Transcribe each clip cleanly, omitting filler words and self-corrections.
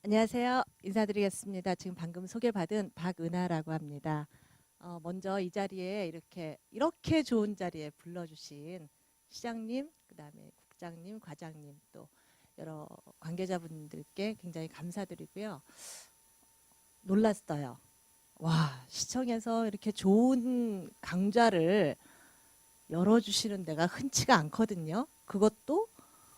안녕하세요. 인사드리겠습니다. 지금 방금 소개받은 박은하라고 합니다. 먼저 이 자리에 이렇게 좋은 자리에 불러주신 시장님, 그다음에 국장님, 과장님 또 여러 관계자분들께 굉장히 감사드리고요. 놀랐어요. 와, 시청에서 이렇게 좋은 강좌를 열어주시는 데가 흔치가 않거든요. 그것도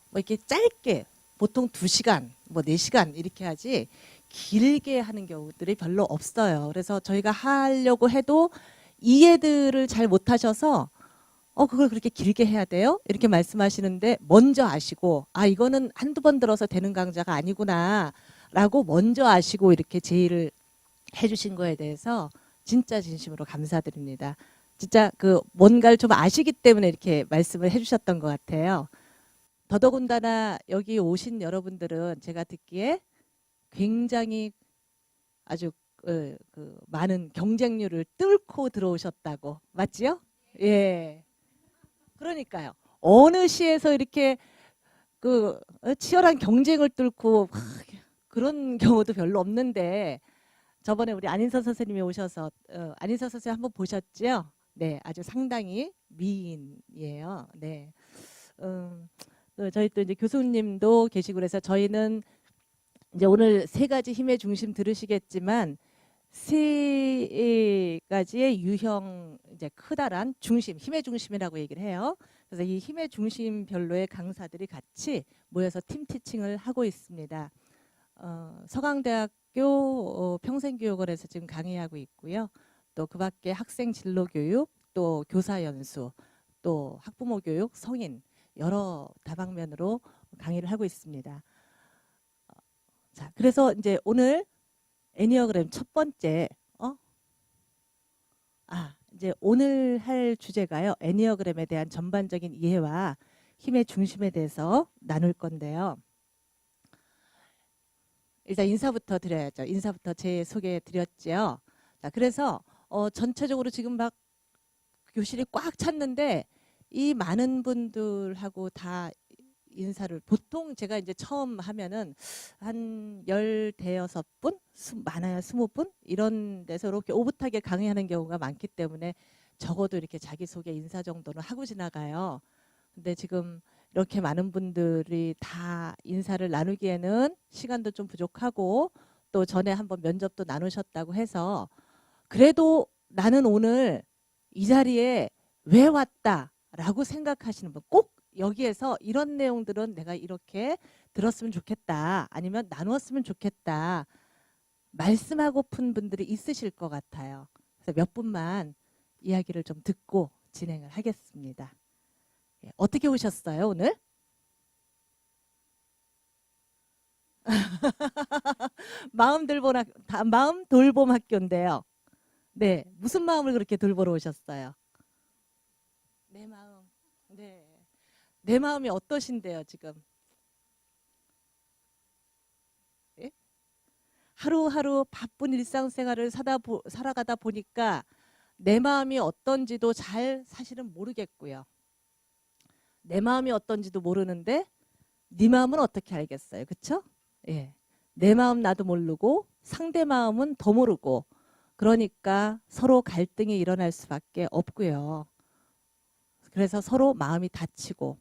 뭐 이렇게 짧게 보통 2시간, 뭐 4시간 이렇게 하지 길게 하는 경우들이 별로 없어요. 그래서 저희가 하려고 해도 이해들을 잘 못하셔서 그걸 그렇게 길게 해야 돼요? 이렇게 말씀하시는데 먼저 아시고 이거는 한두 번 들어서 되는 강좌가 아니구나 라고 먼저 아시고 이렇게 제의를 해주신 거에 대해서 진짜 진심으로 감사드립니다. 진짜 그 뭔가를 좀 아시기 때문에 이렇게 말씀을 해주셨던 것 같아요. 더더군다나 여기 오신 여러분들은 제가 듣기에 굉장히 아주 그 많은 경쟁률을 뚫고 들어오셨다고 맞지요? 예. 그러니까요. 어느 시에서 이렇게 치열한 경쟁을 뚫고 그런 경우도 별로 없는데 저번에 우리 안인서 선생님이 오셔서 안인서 선생님 한번 보셨죠? 네, 아주 상당히 미인이에요. 네. 저희 또 이제 교수님도 계시고 그래서 저희는 이제 오늘 3가지 힘의 중심 들으시겠지만 3가지의 유형 이제 크다란 중심, 힘의 중심이라고 얘기를 해요. 그래서 이 힘의 중심별로의 강사들이 같이 모여서 팀 티칭을 하고 있습니다. 서강대학교 평생교육원에서 지금 강의하고 있고요. 또 그 밖에 학생 진로 교육, 또 교사 연수, 또 학부모 교육, 성인 여러 다방면으로 강의를 하고 있습니다. 자, 그래서 이제 오늘 애니어그램 첫 번째 이제 오늘 할 주제가요. 애니어그램에 대한 전반적인 이해와 힘의 중심에 대해서 나눌 건데요. 일단 인사부터 드려야죠. 인사부터 제 소개 드렸죠. 자, 그래서 전체적으로 지금 막 교실이 꽉 찼는데 이 많은 분들하고 다 인사를 보통 제가 이제 처음 하면은 한 15분, 많아야 20분 이런 데서 이렇게 오붓하게 강의하는 경우가 많기 때문에 적어도 이렇게 자기소개 인사 정도는 하고 지나가요. 근데 지금 이렇게 많은 분들이 다 인사를 나누기에는 시간도 좀 부족하고 또 전에 한번 면접도 나누셨다고 해서 그래도 나는 오늘 이 자리에 왜 왔다라고 생각하시는 분 꼭 여기에서 이런 내용들은 내가 이렇게 들었으면 좋겠다 아니면 나누었으면 좋겠다 말씀하고픈 분들이 있으실 것 같아요. 그래서 몇 분만 이야기를 좀 듣고 진행을 하겠습니다. 어떻게 오셨어요 오늘? 마음 돌봄 학교인데요. 네, 무슨 마음을 그렇게 돌보러 오셨어요? 내 마음. 네. 내 마음이 어떠신데요, 지금? 예? 하루하루 바쁜 일상생활을 살아가다 보니까 내 마음이 어떤지도 잘 사실은 모르겠고요. 내 마음이 어떤지도 모르는데 네 마음은 어떻게 알겠어요, 그쵸? 예. 내 마음 나도 모르고 상대 마음은 더 모르고 그러니까 서로 갈등이 일어날 수밖에 없고요. 그래서 서로 마음이 다치고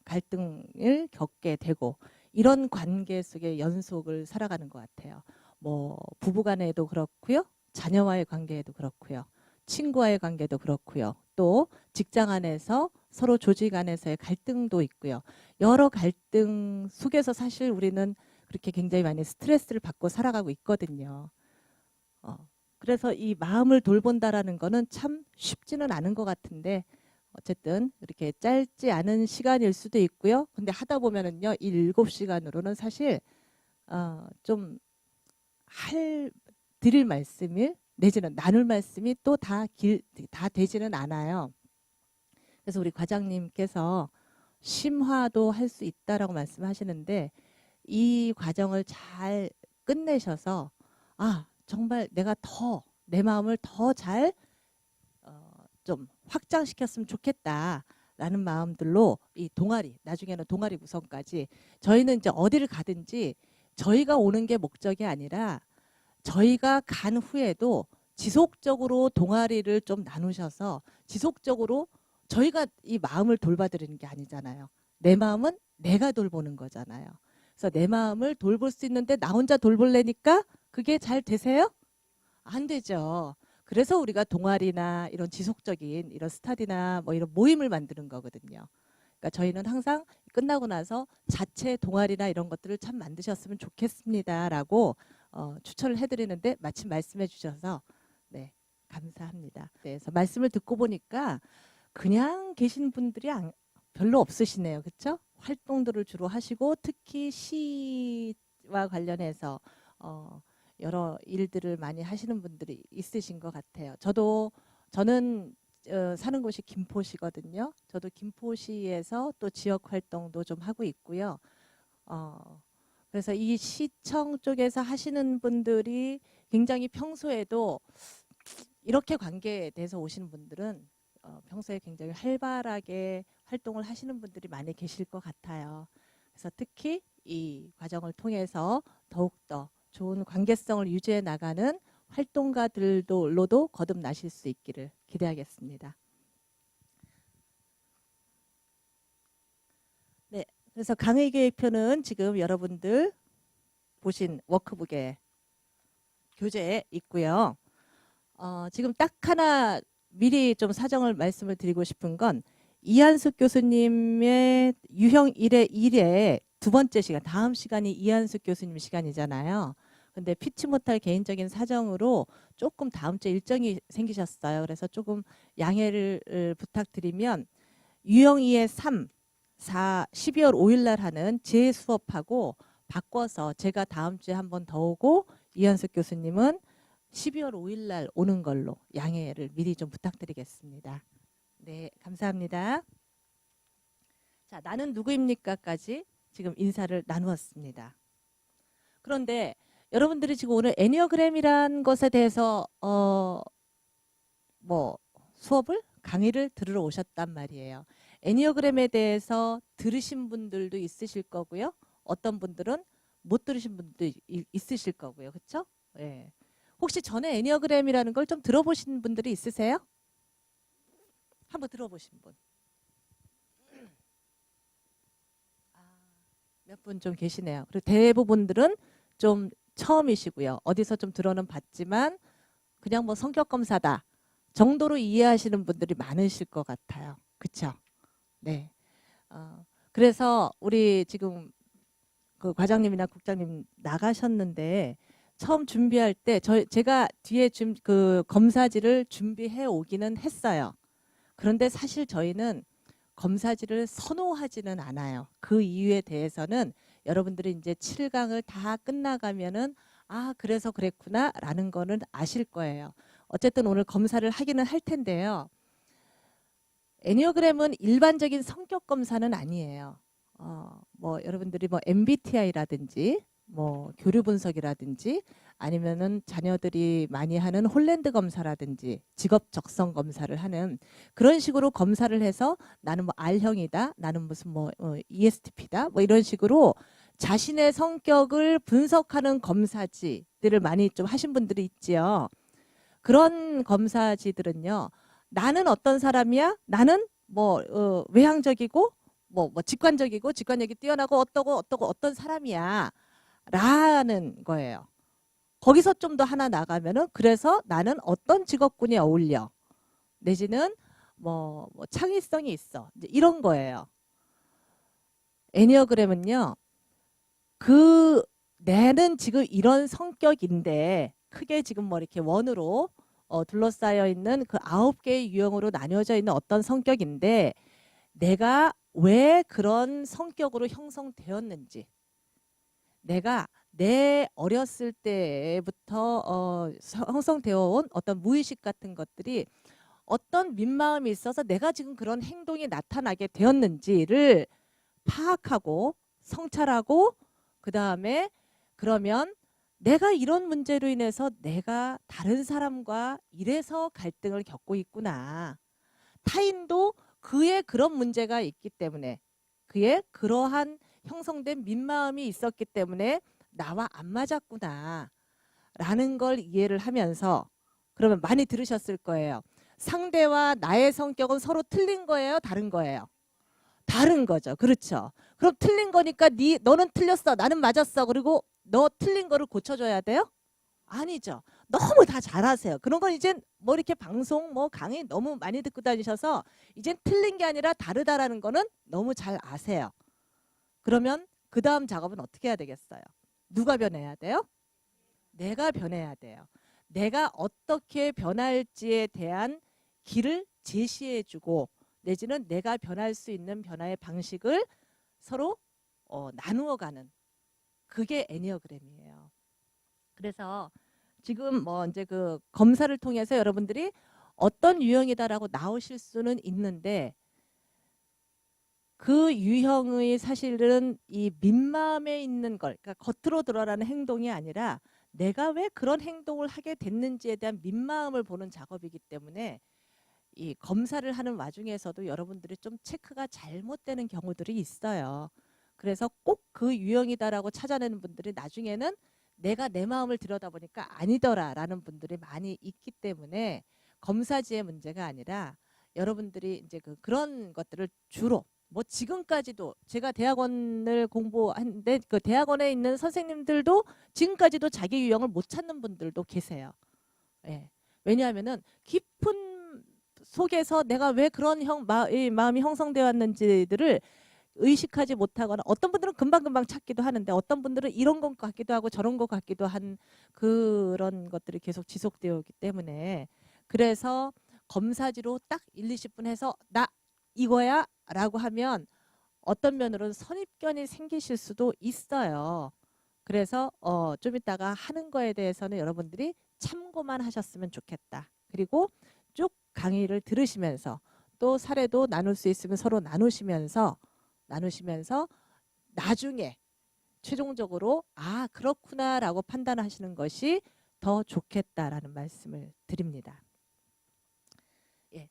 갈등을 겪게 되고 이런 관계 속의 연속을 살아가는 것 같아요. 뭐 부부간에도 그렇고요, 자녀와의 관계에도 그렇고요, 친구와의 관계도 그렇고요, 또 직장 안에서 서로 조직 안에서의 갈등도 있고요. 여러 갈등 속에서 사실 우리는 그렇게 굉장히 많이 스트레스를 받고 살아가고 있거든요. 어, 그래서 이 마음을 돌본다라는 거는 참 쉽지는 않은 것 같은데 어쨌든 이렇게 짧지 않은 시간일 수도 있고요. 근데 하다 보면은요, 7시간으로는 사실 좀 할 드릴 말씀이 내지는 나눌 말씀이 또 다 되지는 않아요. 그래서 우리 과장님께서 심화도 할 수 있다라고 말씀하시는데 이 과정을 잘 끝내셔서 정말 내가 더 내 마음을 더 잘 좀 확장시켰으면 좋겠다라는 마음들로 이 동아리 나중에는 동아리 구성까지 저희는 이제 어디를 가든지 저희가 오는 게 목적이 아니라 저희가 간 후에도 지속적으로 동아리를 좀 나누셔서 지속적으로 저희가 이 마음을 돌봐드리는 게 아니잖아요. 내 마음은 내가 돌보는 거잖아요. 그래서 내 마음을 돌볼 수 있는데 나 혼자 돌볼래니까 그게 잘 되세요? 안 되죠. 그래서 우리가 동아리나 이런 지속적인 이런 스터디나 뭐 이런 모임을 만드는 거거든요. 그러니까 저희는 항상 끝나고 나서 자체 동아리나 이런 것들을 참 만드셨으면 좋겠습니다라고 추천을 해드리는데 마침 말씀해 주셔서 네, 감사합니다. 그래서 말씀을 듣고 보니까 그냥 계신 분들이 별로 없으시네요. 그렇죠? 활동들을 주로 하시고 특히 시와 관련해서 여러 일들을 많이 하시는 분들이 있으신 것 같아요. 저는 사는 곳이 김포시거든요. 저도 김포시에서 또 지역 활동도 좀 하고 있고요. 그래서 이 시청 쪽에서 하시는 분들이 굉장히 평소에도 이렇게 관계에 대해서 오시는 분들은 평소에 굉장히 활발하게 활동을 하시는 분들이 많이 계실 것 같아요. 그래서 특히 이 과정을 통해서 더욱더 좋은 관계성을 유지해 나가는 활동가들로도 거듭나실 수 있기를 기대하겠습니다. 네, 그래서 강의 계획표는 지금 여러분들 보신 워크북에 교재에 있고요. 지금 딱 하나 미리 좀 사정을 말씀을 드리고 싶은 건 이한숙 교수님의 유형 1의 1의 두 번째 시간, 다음 시간이 이한숙 교수님 시간이잖아요. 근데 피치 못할 개인적인 사정으로 조금 다음 주에 일정이 생기셨어요. 그래서 조금 양해를 부탁드리면 유형 2의 3, 12월 5일 날 하는 제 수업하고 바꿔서 제가 다음 주에 한 번 더 오고 이한숙 교수님은 12월 5일 날 오는 걸로 양해를 미리 좀 부탁드리겠습니다. 네, 감사합니다. 자, 나는 누구입니까까지 지금 인사를 나누었습니다. 그런데 여러분들이 지금 오늘 애니어그램이란 것에 대해서 뭐 수업을 강의를 들으러 오셨단 말이에요. 애니어그램에 대해서 들으신 분들도 있으실 거고요. 어떤 분들은 못 들으신 분도 있으실 거고요. 그렇죠? 예. 혹시 전에 애니어그램이라는 걸 좀 들어보신 분들이 있으세요? 한번 들어보신 분. 몇 분 좀 계시네요. 그리고 대부분들은 좀 처음이시고요. 어디서 좀 들어는 봤지만 그냥 뭐 성격 검사다 정도로 이해하시는 분들이 많으실 것 같아요. 그렇죠? 네. 그래서 우리 지금 그 과장님이나 국장님 나가셨는데 처음 준비할 때 제가 뒤에 그 검사지를 준비해 오기는 했어요. 그런데 사실 저희는 검사지를 선호하지는 않아요. 그 이유에 대해서는 여러분들이 이제 7강을 다 끝나가면은 그래서 그랬구나 라는 거는 아실 거예요. 어쨌든 오늘 검사를 하기는 할 텐데요. 애니어그램은 일반적인 성격 검사는 아니에요. 뭐 여러분들이 뭐 MBTI라든지 뭐 교류 분석이라든지 아니면은 자녀들이 많이 하는 홀랜드 검사라든지 직업 적성 검사를 하는 그런 식으로 검사를 해서 나는 뭐 R형이다, 나는 무슨 뭐 ESTP다, 뭐 이런 식으로 자신의 성격을 분석하는 검사지들을 많이 좀 하신 분들이 있지요. 그런 검사지들은요. 나는 어떤 사람이야? 나는 뭐 외향적이고 뭐 직관적이고 직관력이 뛰어나고 어떠고 어떤 사람이야 라는 거예요. 거기서 좀 더 하나 나가면은 그래서 나는 어떤 직업군에 어울려 내지는 뭐 창의성이 있어 이제 이런 거예요. 애니어그램은요. 그 내는 지금 이런 성격인데 크게 지금 뭐 이렇게 원으로 둘러싸여 있는 그 9개의 유형으로 나뉘어져 있는 어떤 성격인데 내가 왜 그런 성격으로 형성되었는지 내가 내 어렸을 때부터 형성되어 온 어떤 무의식 같은 것들이 어떤 민마음이 있어서 내가 지금 그런 행동이 나타나게 되었는지를 파악하고 성찰하고 그 다음에 그러면 내가 이런 문제로 인해서 내가 다른 사람과 이래서 갈등을 겪고 있구나. 타인도 그의 그런 문제가 있기 때문에 그의 그러한 형성된 민마음이 있었기 때문에 나와 안 맞았구나 라는 걸 이해를 하면서, 그러면 많이 들으셨을 거예요. 상대와 나의 성격은 서로 틀린 거예요? 다른 거예요? 다른 거죠. 그렇죠. 그럼 틀린 거니까 너는 틀렸어. 나는 맞았어. 그리고 너 틀린 거를 고쳐줘야 돼요? 아니죠. 너무 다 잘하세요. 그런 건 이제 뭐 이렇게 방송 뭐 강의 너무 많이 듣고 다니셔서 이젠 틀린 게 아니라 다르다라는 거는 너무 잘 아세요. 그러면 그 다음 작업은 어떻게 해야 되겠어요? 누가 변해야 돼요? 내가 변해야 돼요. 내가 어떻게 변할지에 대한 길을 제시해주고, 내지는 내가 변할 수 있는 변화의 방식을 서로 나누어가는, 그게 애니어그램이에요. 그래서 지금 뭐 이제 그 검사를 통해서 여러분들이 어떤 유형이다라고 나오실 수는 있는데, 그 유형의 사실은 이 밑마음에 있는 걸, 그러니까 겉으로 드러나는 행동이 아니라 내가 왜 그런 행동을 하게 됐는지에 대한 밑마음을 보는 작업이기 때문에, 이 검사를 하는 와중에서도 여러분들이 좀 체크가 잘못되는 경우들이 있어요. 그래서 꼭 그 유형이다라고 찾아내는 분들이 나중에는 내가 내 마음을 들여다보니까 아니더라라는 분들이 많이 있기 때문에, 검사지의 문제가 아니라 여러분들이 이제 그런 것들을 주로, 뭐 지금까지도 제가 대학원을 공부하는데 그 대학원에 있는 선생님들도 지금까지도 자기 유형을 못 찾는 분들도 계세요. 예. 왜냐하면은 깊은 속에서 내가 왜 그런 이 마음이 형성되어 왔는지들을 의식하지 못하거나, 어떤 분들은 금방금방 찾기도 하는데 어떤 분들은 이런 것 같기도 하고 저런 것 같기도 한 그런 것들이 계속 지속되어 오기 때문에, 그래서 검사지로 딱 1, 20분 해서 나 이거야 라고 하면 어떤 면으로는 선입견이 생기실 수도 있어요. 그래서 좀 이따가 하는 거에 대해서는 여러분들이 참고만 하셨으면 좋겠다. 그리고 쭉 강의를 들으시면서 또 사례도 나눌 수 있으면 서로 나누시면서 나중에 최종적으로 아 그렇구나라고 판단하시는 것이 더 좋겠다라는 말씀을 드립니다. 예,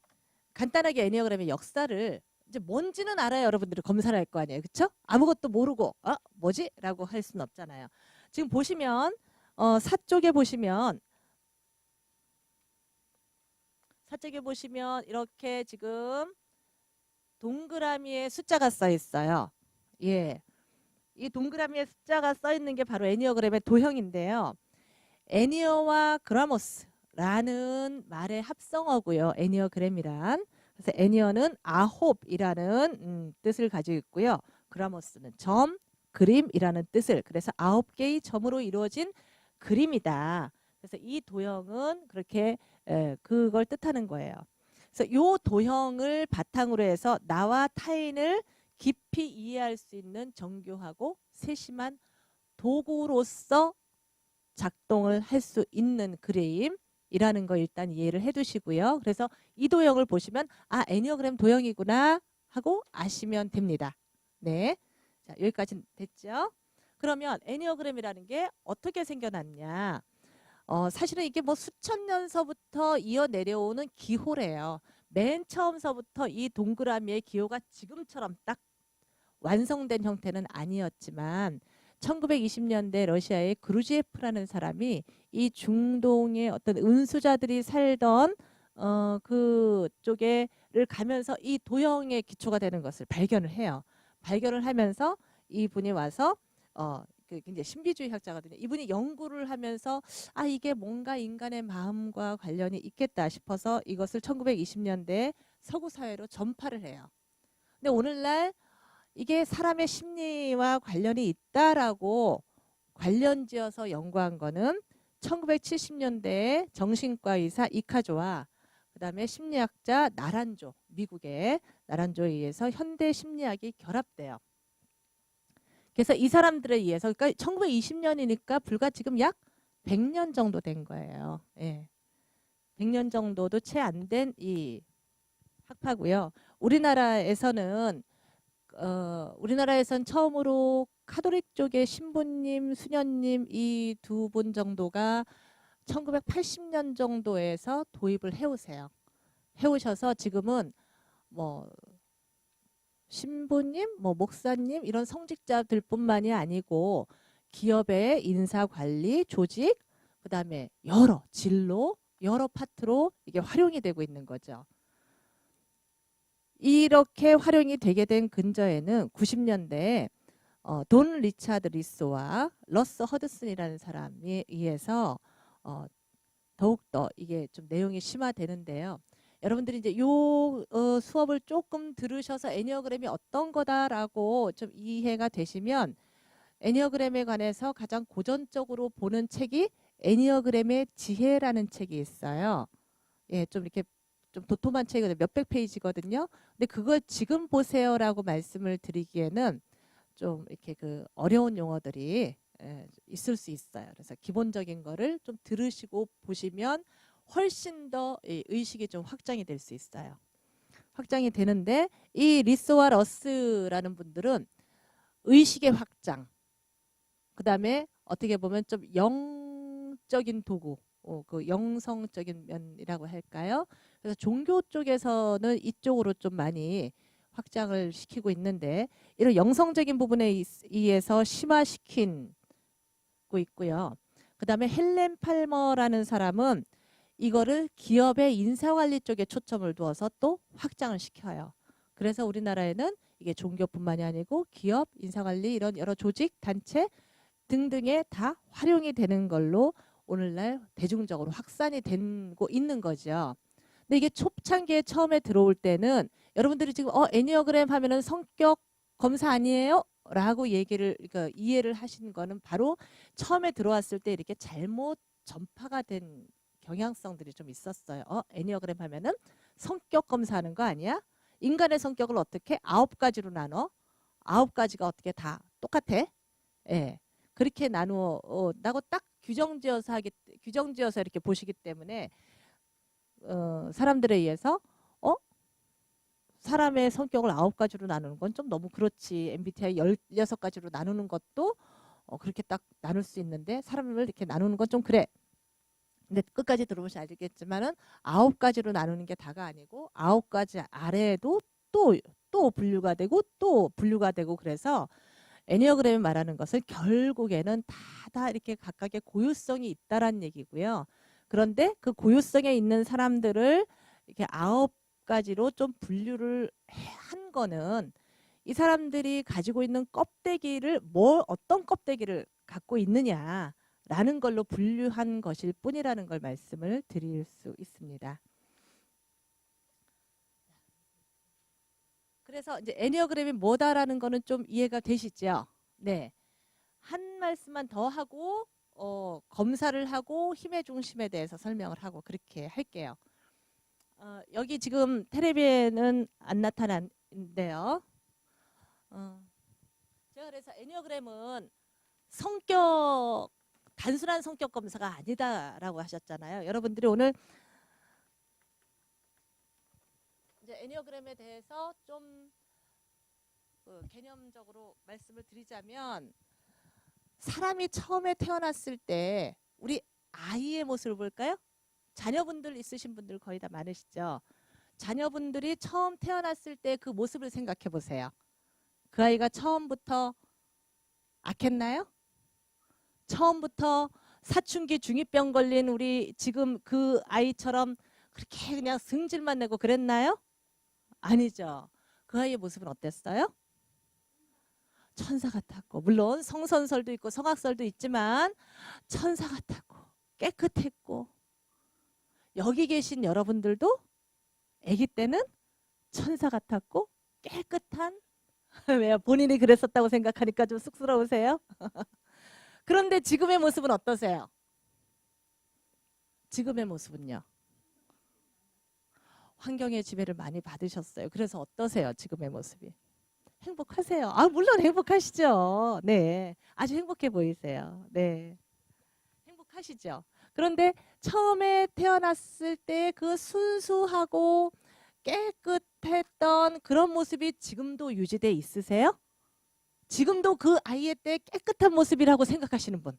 간단하게 애니어그램의 역사를 이제 뭔지는 알아야 여러분들이 검사를 할 거 아니에요, 그렇죠? 아무것도 모르고 뭐지? 라고 할 수는 없잖아요. 지금 보시면 사쪽에 보시면 이렇게 지금 동그라미에 숫자가 써 있어요. 예. 이 동그라미에 숫자가 써 있는 게 바로 애니어그램의 도형인데요. 애니어와 그라모스라는 말의 합성어고요. 애니어그램이란. 그래서 애니어는 아홉이라는 뜻을 가지고 있고요. 그라모스는 점, 그림이라는 뜻을. 그래서 9개의 점으로 이루어진 그림이다. 그래서 이 도형은 그렇게 그걸 뜻하는 거예요. 그래서 이 도형을 바탕으로 해서 나와 타인을 깊이 이해할 수 있는 정교하고 세심한 도구로서 작동을 할 수 있는 그림이라는 거 일단 이해를 해 두시고요. 그래서 이 도형을 보시면 아 애니어그램 도형이구나 하고 아시면 됩니다. 네, 자 여기까지 됐죠? 그러면 애니어그램이라는 게 어떻게 생겨났냐? 사실은 이게 뭐 수천 년서부터 이어 내려오는 기호래요. 맨 처음서부터 이 동그라미의 기호가 지금처럼 딱 완성된 형태는 아니었지만 1920년대 러시아의 그루지에프라는 사람이 이 중동의 어떤 은수자들이 살던 그쪽에를 가면서 이 도형의 기초가 되는 것을 발견을 해요. 발견을 하면서 이분이 와서 굉장히 신비주의 학자거든요. 이분이 연구를 하면서 아 이게 뭔가 인간의 마음과 관련이 있겠다 싶어서 이것을 1920년대 서구 사회로 전파를 해요. 근데 오늘날 이게 사람의 심리와 관련이 있다라고 관련지어서 연구한 거는 1970년대에 정신과 의사 이카조와 그다음에 심리학자 나란조, 미국의 나란조에 의해서 현대 심리학이 결합돼요. 그래서 이 사람들에 의해서 그러니까 1920년이니까 불과 지금 약 100년 정도 된 거예요. 예. 100년 정도도 채 안 된 이 학파고요. 우리나라에선 처음으로 카톨릭 쪽의 신부님, 수녀님 이 두 분 정도가 1980년 정도에서 도입을 해오세요. 해오셔서 지금은 뭐 신부님, 뭐 목사님 이런 성직자들뿐만이 아니고 기업의 인사관리, 조직, 그다음에 여러 진로, 여러 파트로 이게 활용이 되고 있는 거죠. 이렇게 활용이 되게 된 근저에는 90년대에 돈 리차드 리소와 러스 허드슨이라는 사람에 의해서 더욱더 이게 좀 내용이 심화되는데요. 여러분들이 이제 요 수업을 조금 들으셔서 애니어그램이 어떤 거다라고 좀 이해가 되시면 애니어그램에 관해서 가장 고전적으로 보는 책이 애니어그램의 지혜라는 책이 있어요. 예, 좀 이렇게 좀 도톰한 책이거든요. 몇백 페이지거든요. 근데 그걸 지금 보세요라고 말씀을 드리기에는 좀 이렇게 그 어려운 용어들이 있을 수 있어요. 그래서 기본적인 거를 좀 들으시고 보시면 훨씬 더 의식이 좀 확장이 될 수 있어요. 확장이 되는데 이 리소와 러스라는 분들은 의식의 확장, 그 다음에 어떻게 보면 좀 영적인 도구, 그 영성적인 면이라고 할까요? 그래서 종교 쪽에서는 이쪽으로 좀 많이 확장을 시키고 있는데 이런 영성적인 부분에 의해서 심화시키고 있고요. 그 다음에 헬렌 팔머라는 사람은 이거를 기업의 인사관리 쪽에 초점을 두어서 또 확장을 시켜요. 그래서 우리나라에는 이게 종교뿐만이 아니고 기업, 인사관리 이런 여러 조직, 단체 등등에 다 활용이 되는 걸로 오늘날 대중적으로 확산이 되고 있는 거죠. 근데 이게 초창기에 처음에 들어올 때는 여러분들이 지금 애니어그램 하면은 성격 검사 아니에요? 라고 얘기를 그러니까 이해를 하신 거는 바로 처음에 들어왔을 때 이렇게 잘못 전파가 된 경향성들이 좀 있었어요. 애니어그램 하면은 성격 검사하는 거 아니야? 인간의 성격을 어떻게 9가지로 나눠? 9가지가 어떻게 다 똑같아? 예. 그렇게 나누어라고 딱 규정지어서 이렇게 보시기 때문에 사람들에 의해서 사람의 성격을 9가지로 나누는 건 좀 너무 그렇지. MBTI 16가지로 나누는 것도 그렇게 딱 나눌 수 있는데 사람을 이렇게 나누는 건 좀 그래. 근데 끝까지 들어보시면 알겠지만은 9가지로 나누는 게 다가 아니고 9가지 아래에도 또 분류가 되고 또 분류가 되고 그래서 애니어그램이 말하는 것은 결국에는 다 이렇게 각각의 고유성이 있다라는 얘기고요. 그런데 그 고유성에 있는 사람들을 이렇게 9가지로 좀 분류를 한 거는 이 사람들이 가지고 있는 껍데기를 어떤 껍데기를 갖고 있느냐라는 걸로 분류한 것일 뿐이라는 걸 말씀을 드릴 수 있습니다. 그래서 이제 애니어그램이 뭐다라는 거는 좀 이해가 되시죠? 네. 한 말씀만 더 하고 검사를 하고 힘의 중심에 대해서 설명을 하고 그렇게 할게요. 여기 지금 텔레비에는 안 나타난데요. 제가 그래서 애니어그램은 단순한 성격 검사가 아니다라고 하셨잖아요. 여러분들이 오늘 이제 애니어그램에 대해서 좀 개념적으로 말씀을 드리자면 사람이 처음에 태어났을 때 우리 아이의 모습을 볼까요? 자녀분들 있으신 분들 거의 다 많으시죠? 자녀분들이 처음 태어났을 때 그 모습을 생각해 보세요. 그 아이가 처음부터 악했나요? 처음부터 사춘기 중이병 걸린 우리 지금 그 아이처럼 그렇게 그냥 승질만 내고 그랬나요? 아니죠. 그 아이의 모습은 어땠어요? 천사 같았고, 물론 성선설도 있고 성악설도 있지만 천사 같았고 깨끗했고, 여기 계신 여러분들도 아기 때는 천사 같았고 깨끗한 왜요? 본인이 그랬었다고 생각하니까 좀 쑥스러우세요? 그런데 지금의 모습은 어떠세요? 지금의 모습은요? 환경의 지배를 많이 받으셨어요. 그래서 어떠세요? 지금의 모습이? 행복하세요? 물론 행복하시죠. 네. 아주 행복해 보이세요. 네. 행복하시죠? 그런데 처음에 태어났을 때 그 순수하고 깨끗했던 그런 모습이 지금도 유지돼 있으세요? 지금도 그 아이의 때 깨끗한 모습이라고 생각하시는 분?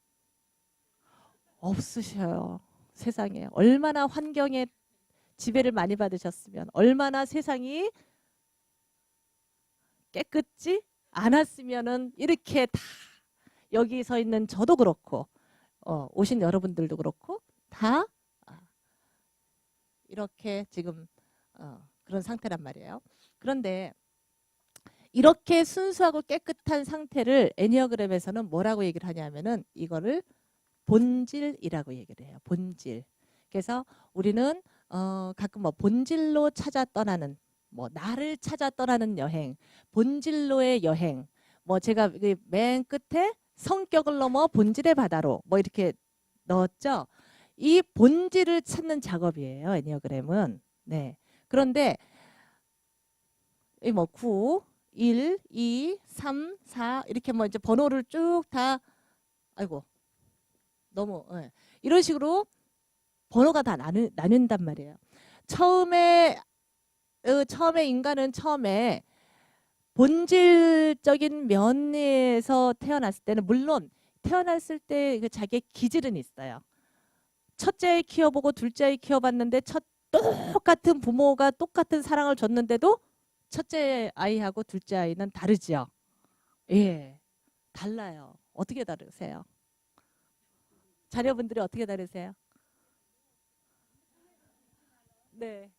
없으셔요. 세상에. 얼마나 환경의 지배를 많이 받으셨으면, 얼마나 세상이 깨끗지 않았으면은 이렇게 다 여기 서 있는 저도 그렇고 오신 여러분들도 그렇고 다 이렇게 지금 그런 상태란 말이에요. 그런데 이렇게 순수하고 깨끗한 상태를 애니어그램에서는 뭐라고 얘기를 하냐면은 이거를 본질이라고 얘기를 해요. 본질. 그래서 우리는 가끔 뭐 본질로 찾아 떠나는 뭐 나를 찾아 떠나는 여행, 본질로의 여행. 뭐 제가 맨 끝에 성격을 넘어 본질의 바다로 뭐 이렇게 넣었죠. 이 본질을 찾는 작업이에요. 애니어그램은. 네. 그런데 이 뭐 9, 1, 2, 3, 4 이렇게 뭐 이제 번호를 쭉 다 아이고 너무 이런 식으로 번호가 다 나뉜단 말이에요. 처음에 인간은 처음에 본질적인 면에서 태어났을 때는 물론 태어났을 때 그 자기의 기질은 있어요. 첫째 아이 키워보고 둘째 아이 키워봤는데 똑같은 부모가 똑같은 사랑을 줬는데도 첫째 아이하고 둘째 아이는 다르지요. 예, 달라요. 어떻게 다르세요? 자녀분들이 어떻게 다르세요? 네,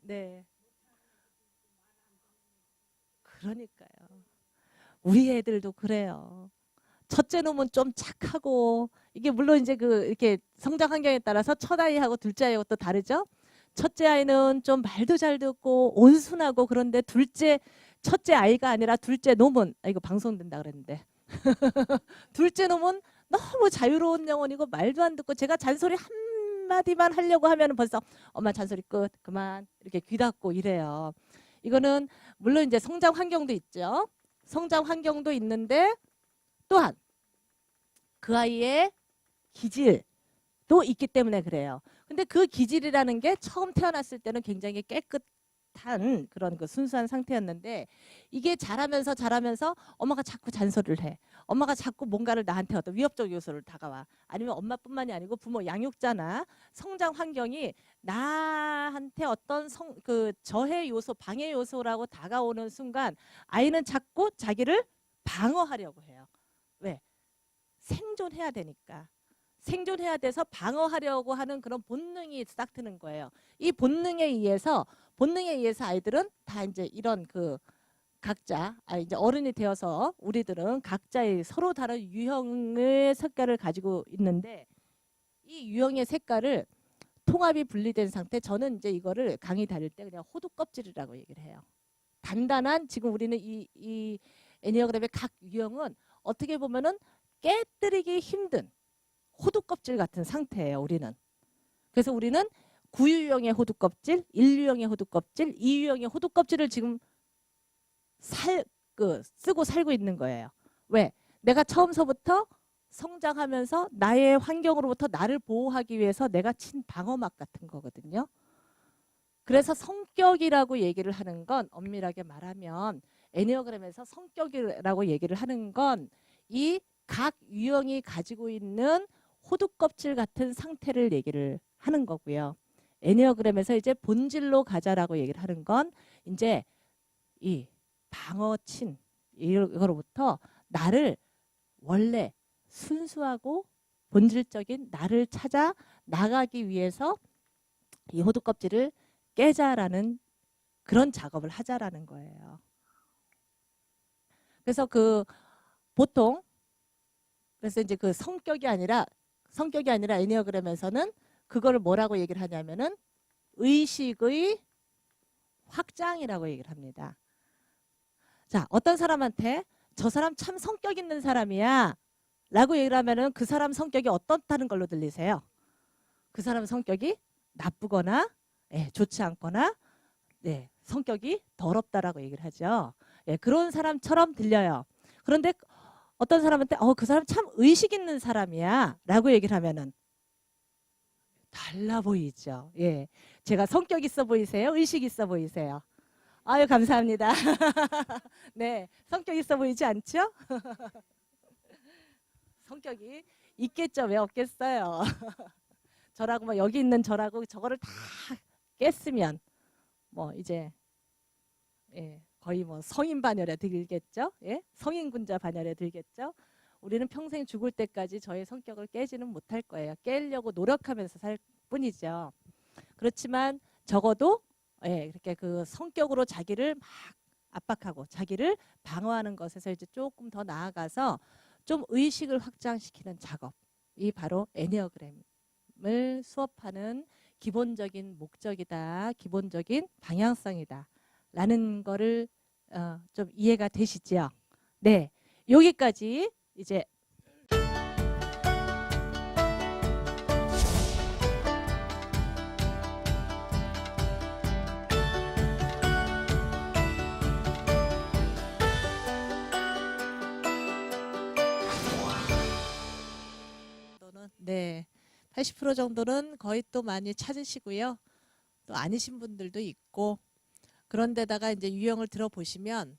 네. 그러니까요. 우리 애들도 그래요. 첫째 놈은 좀 착하고 이게 물론 이제 그 이렇게 성장 환경에 따라서 첫 아이하고 둘째 아이하고 또 다르죠. 첫째 아이는 좀 말도 잘 듣고 온순하고 그런데 첫째 아이가 아니라 둘째 놈은 이거 방송된다 그랬는데 둘째 놈은 너무 자유로운 영혼이고 말도 안 듣고 제가 잔소리 한 마디만 하려고 하면 벌써 엄마 잔소리 끝 그만 이렇게 귀 닫고 이래요. 이거는 물론 이제 성장 환경도 있죠. 성장 환경도 있는데 또한 그 아이의 기질도 있기 때문에 그래요. 근데 그 기질이라는 게 처음 태어났을 때는 굉장히 깨끗한 그런 그 순수한 상태였는데 이게 자라면서 엄마가 자꾸 잔소리를 해. 엄마가 자꾸 뭔가를 나한테 어떤 위협적 요소를 다가와. 아니면 엄마뿐만이 아니고 부모 양육자나 성장 환경이 나한테 어떤 그 저해 요소, 방해 요소라고 다가오는 순간 아이는 자꾸 자기를 방어하려고 해요. 왜? 생존해야 되니까. 생존해야 돼서 방어하려고 하는 그런 본능이 싹 트는 거예요. 이 본능에 의해서 아이들은 다 이제 이런 그 각자 이제 어른이 되어서 우리들은 각자의 서로 다른 유형의 색깔을 가지고 있는데 이 유형의 색깔을 통합이 분리된 상태. 저는 이제 이거를 강의 다닐 때 그냥 호두 껍질이라고 얘기를 해요. 단단한 지금 우리는 이 애니어그램의 각 유형은 어떻게 보면은 깨뜨리기 힘든 호두 껍질 같은 상태예요. 우리는. 그래서 우리는 9유형의 호두 껍질, 1유형의 호두 껍질, 2유형의 호두 껍질을 지금 쓰고 살고 있는 거예요. 왜? 내가 처음서부터 성장하면서 나의 환경으로부터 나를 보호하기 위해서 내가 친 방어막 같은 거거든요. 그래서 성격이라고 얘기를 하는 건 엄밀하게 말하면 애니어그램에서 성격이라고 얘기를 하는 건 이 각 유형이 가지고 있는 호두 껍질 같은 상태를 얘기를 하는 거고요. 애니어그램에서 이제 본질로 가자라고 얘기를 하는 건 이제 이 방어친 이거로부터 나를 원래 순수하고 본질적인 나를 찾아 나가기 위해서 이 호두 껍질을 깨자라는 그런 작업을 하자라는 거예요. 그래서 보통 그래서 이제 그 성격이 아니라 애니어그램에서는 그거를 뭐라고 얘기를 하냐면은 의식의 확장이라고 얘기를 합니다. 자, 어떤 사람한테 저 사람 참 성격 있는 사람이야 라고 얘기를 하면은 그 사람 성격이 어떻다는 걸로 들리세요? 그 사람 성격이 나쁘거나 좋지 않거나 성격이 더럽다라고 얘기를 하죠. 그런 사람처럼 들려요. 그런데 어떤 사람한테 그 사람 참 의식 있는 사람이야 라고 얘기를 하면은 달라 보이죠. 제가 성격 있어 보이세요? 의식 있어 보이세요? 아유, 감사합니다. 네, 성격 있어 보이지 않죠? 성격이 있겠죠. 왜 없겠어요? 저라고 뭐 여기 있는 저라고 저거를 다 깼으면 뭐 이제 거의 뭐 성인 반열에 들겠죠. 예? 성인 군자 반열에 들겠죠. 우리는 평생 죽을 때까지 저의 성격을 깨지는 못할 거예요. 깨려고 노력하면서 살 뿐이죠. 그렇지만 적어도 예, 이렇게 그 성격으로 자기를 막 압박하고 자기를 방어하는 것에서 이제 조금 더 나아가서 좀 의식을 확장시키는 작업이 바로 애니어그램을 수업하는 기본적인 목적이다. 기본적인 방향성이다. 라는 거를 좀 이해가 되시죠? 네. 여기까지 이제 네. 80% 정도는 거의 또 많이 찾으시고요. 또 아니신 분들도 있고 그런데다가 이제 유형을 들어보시면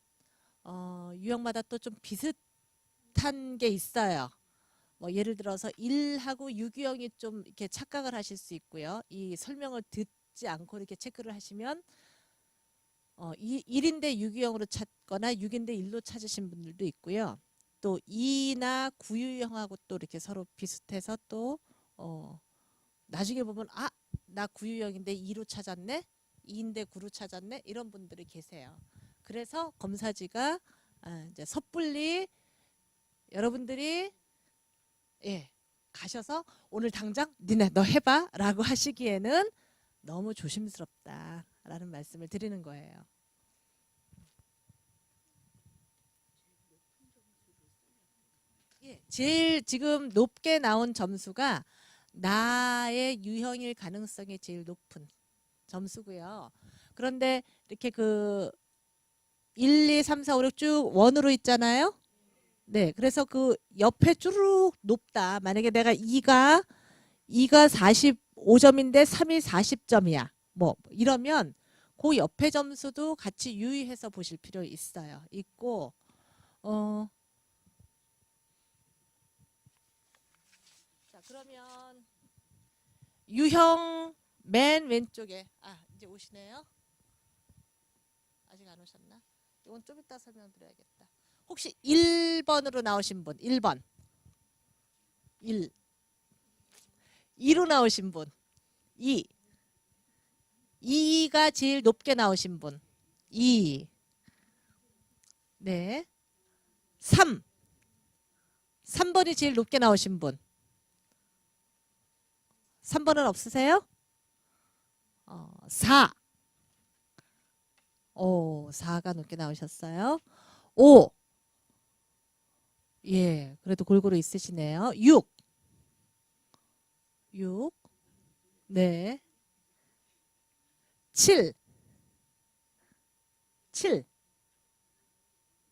유형마다 또 좀 비슷한 게 있어요. 뭐 예를 들어서 1하고 6유형이 좀 이렇게 착각을 하실 수 있고요. 이 설명을 듣지 않고 이렇게 체크를 하시면 1인데 6유형으로 찾거나 6인데 1로 찾으신 분들도 있고요. 또 2나 9유형하고 또 이렇게 서로 비슷해서 또 나중에 보면 나 9유형인데 2로 찾았네. 2인데 9로 찾았네. 이런 분들이 계세요. 그래서 검사지가 이제 섣불리 여러분들이 가셔서 오늘 당장 니네 너 해봐 라고 하시기에는 너무 조심스럽다라는 말씀을 드리는 거예요. 제일 지금 높게 나온 점수가 나의 유형일 가능성이 제일 높은 점수고요. 그런데 이렇게 그 1, 2, 3, 4, 5, 6 쭉 원으로 있잖아요. 네, 그래서 그 옆에 쭈르륵 높다. 만약에 내가 2가 45점인데 3이 40점이야. 뭐 이러면 그 옆에 점수도 같이 유의해서 보실 필요 있어요. 있고 자, 그러면 유형 맨 왼쪽에 이제 오시네요. 아직 안 오셨나? 이건 좀 이따 설명드려야겠다. 혹시 1번으로 나오신 분 1번 1 2로 나오신 분 2 2가 제일 높게 나오신 분 2 네 3 3번이 제일 높게 나오신 분 3번은 없으세요? 4 4가 높게 나오셨어요. 5 예, 그래도 골고루 있으시네요. 6 네 7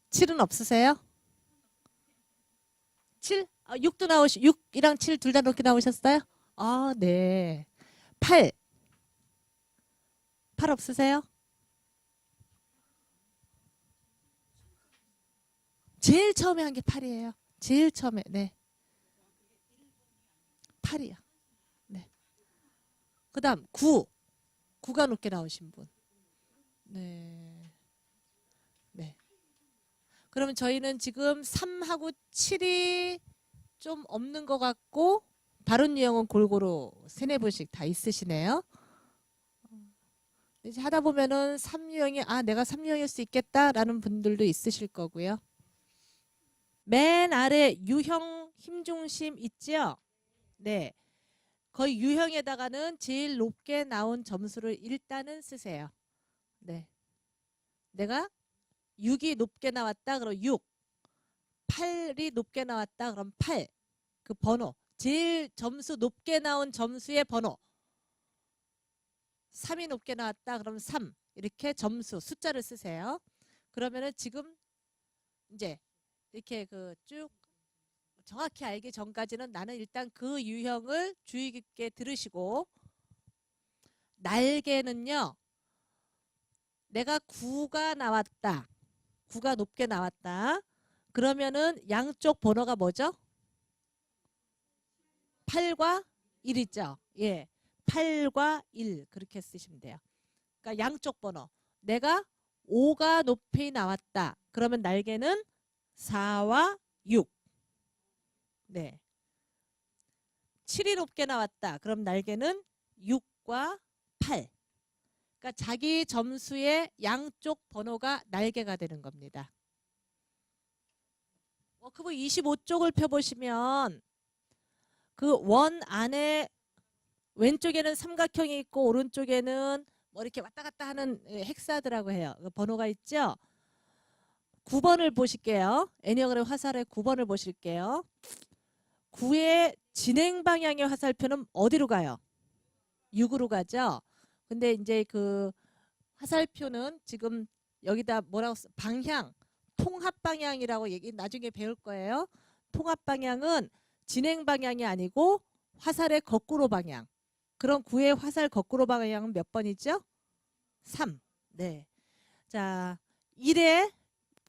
7은 없으세요? 7? 6도 6이랑 7 둘 다 높게 나오셨어요? 네. 8 없으세요? 제일 처음에 한 게 8이에요. 제일 처음에. 네. 8이야. 네. 그다음 9가 높게 나오신 분. 네. 네. 그러면 저희는 지금 3하고 7이 좀 없는 것 같고 다른 유형은 골고루 3, 4분씩 다 있으시네요. 이제 하다 보면은 3유형이 내가 3유형일 수 있겠다라는 분들도 있으실 거고요. 맨 아래 유형 힘중심 있죠? 네. 거의 유형에다가는 제일 높게 나온 점수를 일단은 쓰세요. 네. 내가 6이 높게 나왔다 그럼 6. 8이 높게 나왔다 그럼 8. 그 번호. 제일 점수 높게 나온 점수의 번호. 3이 높게 나왔다 그럼 3. 이렇게 점수 숫자를 쓰세요. 그러면은 지금 이제 이렇게 그 쭉 정확히 알기 전까지는 나는 일단 그 유형을 주의 깊게 들으시고 날개는요. 내가 9가 나왔다. 9가 높게 나왔다. 그러면은 양쪽 번호가 뭐죠? 8과 1 있죠. 예. 8과 1 그렇게 쓰시면 돼요. 그러니까 양쪽 번호. 내가 5가 높이 나왔다. 그러면 날개는 4와 6. 네. 7이 높게 나왔다. 그럼 날개는 6과 8. 그러니까 자기 점수의 양쪽 번호가 날개가 되는 겁니다. 워크북 25쪽을 펴보시면 그 원 안에 왼쪽에는 삼각형이 있고 오른쪽에는 뭐 이렇게 왔다 갔다 하는 헥사드라고 해요. 그 번호가 있죠. 9번을 보실게요. 애니어그램 화살의 9번을 보실게요. 9의 진행 방향의 화살표는 어디로 가요? 6으로 가죠. 근데 이제 그 화살표는 지금 여기다 뭐라고 방향, 통합 방향이라고 얘기 나중에 배울 거예요. 통합 방향은 진행 방향이 아니고 화살의 거꾸로 방향. 그럼 9의 화살 거꾸로 방향은 몇 번이죠? 3. 네. 자, 1의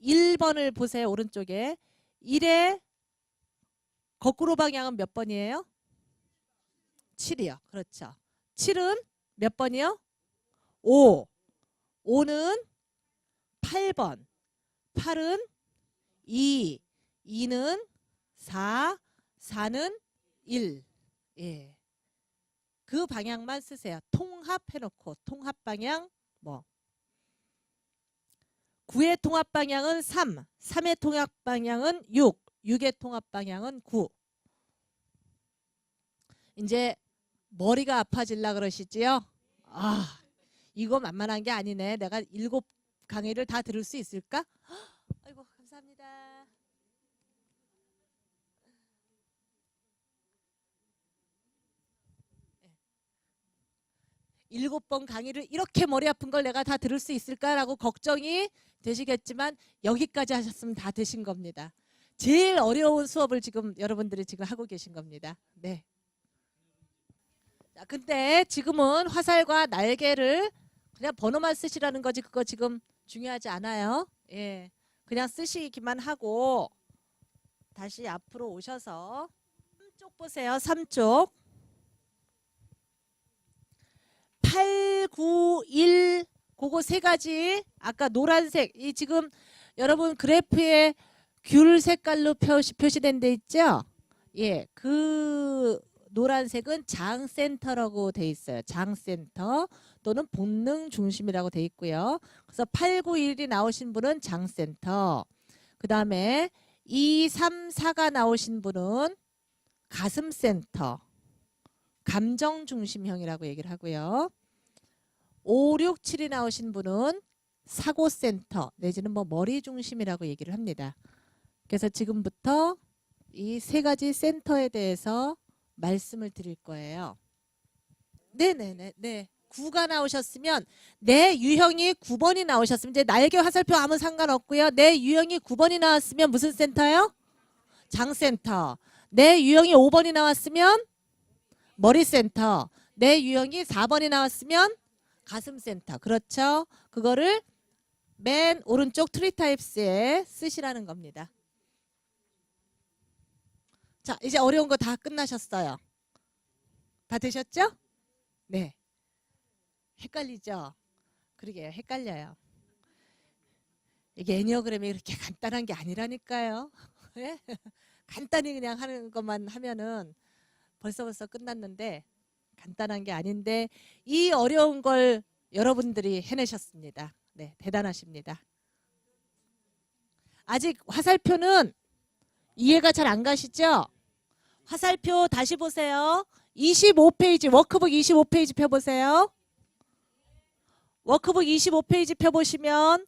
1번을 보세요. 오른쪽에. 1의 거꾸로 방향은 몇 번이에요? 7이요. 그렇죠. 7은 몇 번이요? 5. 5는 8번. 8은 2. 2는 4. 4는 1. 예. 그 방향만 쓰세요. 통합해놓고 통합 방향 뭐 9의 통합 방향은 3, 3의 통합 방향은 6, 6의 통합 방향은 9. 이제 머리가 아파질라 그러시지요? 아, 이거 만만한 게 아니네. 내가 7 강의를 다 들을 수 있을까? 아이고, 감사합니다. 7번 강의를 이렇게 머리 아픈 걸 내가 다 들을 수 있을까라고 걱정이 되시겠지만 여기까지 하셨으면 다 되신 겁니다. 제일 어려운 수업을 지금 여러분들이 지금 하고 계신 겁니다. 네. 자, 근데 지금은 화살과 날개를 그냥 번호만 쓰시라는 거지 그거 지금 중요하지 않아요. 예. 그냥 쓰시기만 하고 다시 앞으로 오셔서 3쪽 보세요. 3쪽. 8, 9, 1 그거 세 가지 아까 노란색 이 지금 여러분 그래프에 귤 색깔로 표시된 데 있죠? 예, 그 노란색은 장센터라고 돼 있어요. 장센터 또는 본능 중심이라고 돼 있고요. 그래서 8, 9, 1이 나오신 분은 장센터. 그 다음에 2, 3, 4가 나오신 분은 가슴센터. 감정 중심형이라고 얘기를 하고요. 5, 6, 7이 나오신 분은 사고센터 내지는 뭐 머리 중심이라고 얘기를 합니다. 그래서 지금부터 이 세 가지 센터에 대해서 말씀을 드릴 거예요. 네네네. 네. 9가 나오셨으면 내 유형이 9번이 나오셨으면 이제 날개 화살표 아무 상관없고요. 내 유형이 9번이 나왔으면 무슨 센터요? 장센터. 내 유형이 5번이 나왔으면 머리센터. 내 유형이 4번이 나왔으면 가슴센터. 그렇죠? 그거를 맨 오른쪽 트리 타입스에 쓰시라는 겁니다. 자, 이제 어려운 거 다 끝나셨어요. 다 되셨죠? 네. 헷갈리죠? 그러게요. 헷갈려요. 이게 애니어그램이 그렇게 간단한 게 아니라니까요. 네? 간단히 그냥 하는 것만 하면은 벌써 끝났는데 간단한 게 아닌데 이 어려운 걸 여러분들이 해내셨습니다. 네, 대단하십니다. 아직 화살표는 이해가 잘 안 가시죠? 화살표 다시 보세요. 25페이지 워크북 25페이지 펴보세요. 워크북 25페이지 펴보시면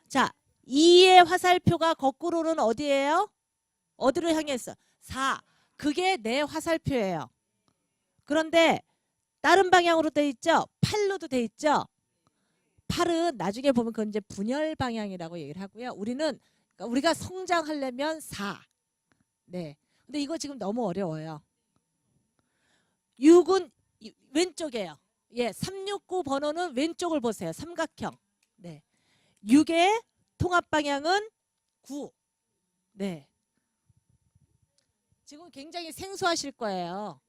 자 2의 화살표가 거꾸로는 어디예요? 어디로 향해 있어? 4. 그게 내 화살표예요. 그런데 다른 방향으로 돼 있죠? 8로도 돼 있죠? 8은 나중에 보면 그건 이제 분열 방향이라고 얘기를 하고요. 그러니까 우리가 성장하려면 4. 네. 근데 이거 지금 너무 어려워요. 6은 왼쪽이에요. 예, 369 번호는 왼쪽을 보세요. 삼각형. 네. 6의 통합 방향은 9. 네. 지금 굉장히 생소하실 거예요.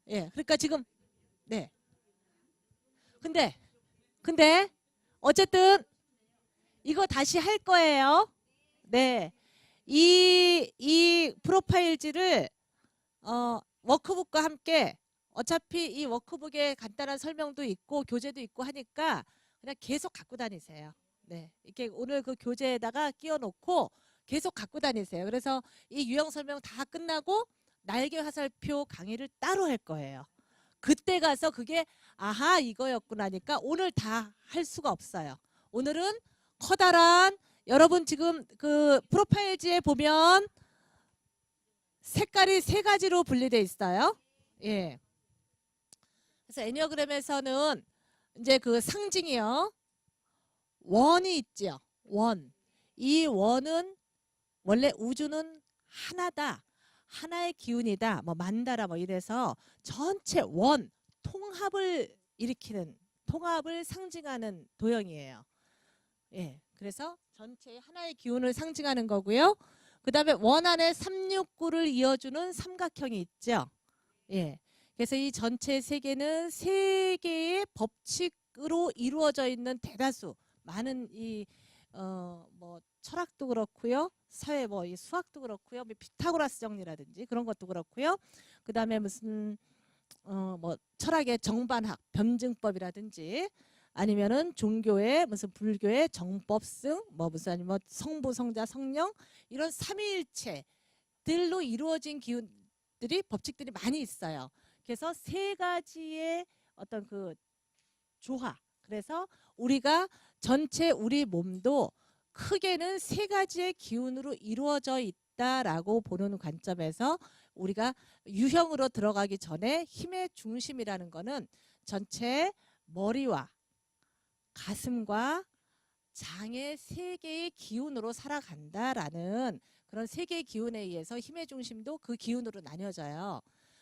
예. 그러니까 지금 네. 근데 어쨌든 이거 다시 할 거예요. 네. 이 프로파일지를 워크북과 함께 어차피 이 워크북에 간단한 설명도 있고 교재도 있고 하니까 그냥 계속 갖고 다니세요. 네. 이렇게 오늘 그 교재에다가 끼워 놓고 계속 갖고 다니세요. 그래서 이 유형 설명 다 끝나고 날개 화살표 강의를 따로 할 거예요. 그때 가서 그게 아하 이거였구나니까 오늘 다 할 수가 없어요. 오늘은 커다란 여러분 지금 그 프로파일지에 보면 색깔이 세 가지로 분리되어 있어요. 예. 그래서 애니어그램에서는 이제 그 상징이요. 원이 있죠. 원. 이 원은 원래 우주는 하나다. 하나의 기운이다. 뭐 만다라 뭐 이래서 전체 원 통합을 일으키는 통합을 상징하는 도형이에요. 예. 그래서 전체 하나의 기운을 상징하는 거고요. 그다음에 원 안에 369를 이어주는 삼각형이 있죠. 예. 그래서 이 전체 세계는 세 개의 법칙으로 이루어져 있는 대다수 많은 이 뭐 철학도 그렇고요. 사회 뭐 이 수학도 그렇고요. 뭐 피타고라스 정리라든지 그런 것도 그렇고요. 그다음에 무슨 뭐 철학의 정반학, 변증법이라든지 아니면은 종교의 무슨 불교의 정법승 뭐 무슨 아니면 성부, 성자, 성령 이런 삼위일체들로 이루어진 기운들이 법칙들이 많이 있어요. 그래서 세 가지의 어떤 그 조화. 그래서 우리가 전체 우리 몸도 크게는 세 가지의 기운으로 이루어져 있다라고 보는 관점에서 우리가 유형으로 들어가기 전에 힘의 중심이라는 거는 전체 머리와 가슴과 장의 세 개의 기운으로 살아간다라는 그런 세 개의 기운에 의해서 힘의 중심도 그 기운으로 나뉘어져요.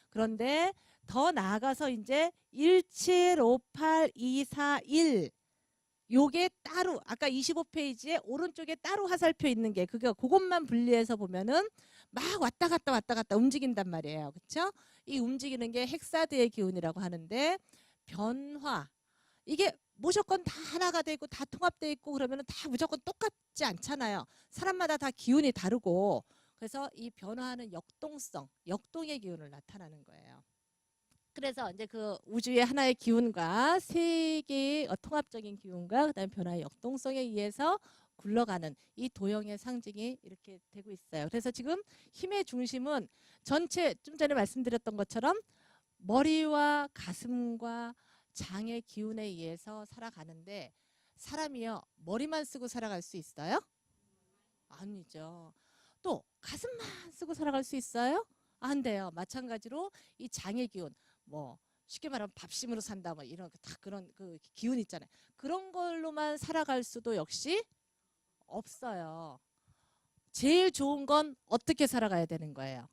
그런데 더 나아가서 이제 175824 요게 따로 아까 25페이지에 오른쪽에 따로 화살표 있는 게 그것만 분리해서 보면은 막 왔다 갔다 움직인단 말이에요. 그렇죠? 이 움직이는 게 헥사드의 기운이라고 하는데 변화 이게 무조건 다 하나가 되고 다 통합되어 있고 그러면은 다 무조건 똑같지 않잖아요. 사람마다 다 기운이 다르고 그래서 이 변화하는 역동성, 역동의 기운을 나타나는 거예요. 그래서 이제 그 우주의 하나의 기운과 세 개의 통합적인 기운과 그다음에 변화의 역동성에 의해서 굴러가는 이 도형의 상징이 이렇게 되고 있어요. 그래서 지금 힘의 중심은 전체 좀 전에 말씀드렸던 것처럼 머리와 가슴과 장의 기운에 의해서 살아가는데 사람이요 머리만 쓰고 살아갈 수 있어요? 아니죠. 또 가슴만 쓰고 살아갈 수 있어요? 안 돼요. 마찬가지로 이 장의 기운 뭐 쉽게 말하면 밥심으로 산다 뭐 이런 다 그런 그 기운 있잖아요. 그런 걸로만 살아갈 수도 역시 없어요. 제일 좋은 건 어떻게 살아가야 되는 거예요?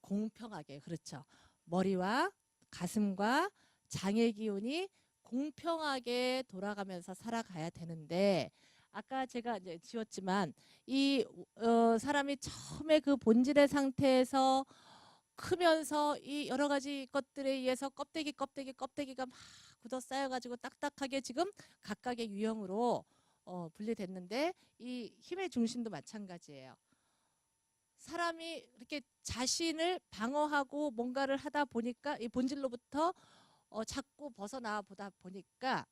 공평하게. 그렇죠. 머리와 가슴과 장의 기운이 공평하게 돌아가면서 살아가야 되는데 아까 제가 이제 지웠지만 이 사람이 처음에 그 본질의 상태에서 크면서 이 여러 가지 것들에 의해서 껍데기가 막 굳어 쌓여가지고 딱딱하게 지금 각각의 유형으로 분리됐는데 이 힘의 중심도 마찬가지예요. 사람이 이렇게 자신을 방어하고 뭔가를 하다 보니까 이 본질로부터 자꾸 벗어나 보다 보니까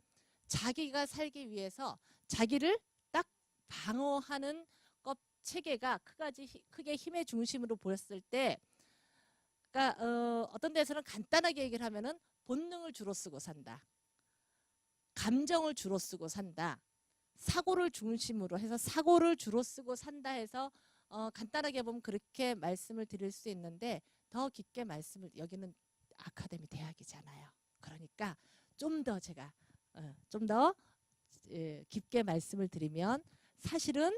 자기가 살기 위해서 자기를 딱 방어하는 것 체계가 크게 힘의 중심으로 보였을 때 그러니까 어떤 데서는 간단하게 얘기를 하면은 본능을 주로 쓰고 산다. 감정을 주로 쓰고 산다. 사고를 중심으로 해서 사고를 주로 쓰고 산다 해서 간단하게 보면 그렇게 말씀을 드릴 수 있는데 더 깊게 말씀을 여기는 아카데미 대학이잖아요. 그러니까 좀 더 제가 좀 더 깊게 말씀을 드리면 사실은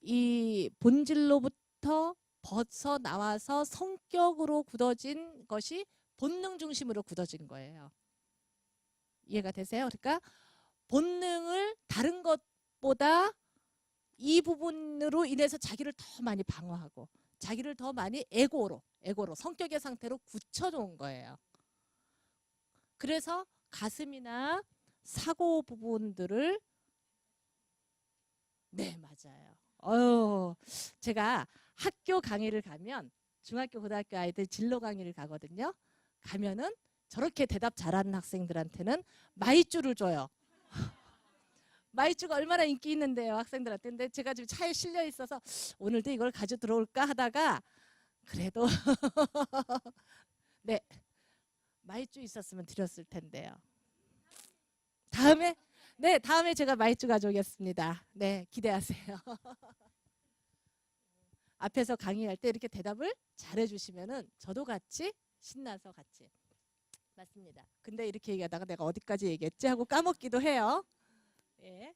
이 본질로부터 벗어나와서 성격으로 굳어진 것이 본능 중심으로 굳어진 거예요. 이해가 되세요? 그러니까 본능을 다른 것보다 이 부분으로 인해서 자기를 더 많이 방어하고 자기를 더 많이 에고로 성격의 상태로 굳혀놓은 거예요. 그래서 가슴이나 사고 부분들을 네, 맞아요. 제가 학교 강의를 가면 중학교, 고등학교 아이들 진로 강의를 가거든요. 가면은 저렇게 대답 잘하는 학생들한테는 마이쮸를 줘요. 마이쮸가 얼마나 인기 있는데요, 학생들한테. 근데 제가 지금 차에 실려 있어서 오늘도 이걸 가져 들어올까 하다가 그래도 네, 마이쮸 있었으면 드렸을 텐데요. 다음에 네, 다음에 제가 마이쮸 가져오겠습니다. 네, 기대하세요. 앞에서 강의할 때 이렇게 대답을 잘해 주시면은 저도 같이 신나서 같이 맞습니다. 근데 이렇게 얘기하다가 내가 어디까지 얘기했지 하고 까먹기도 해요. 예.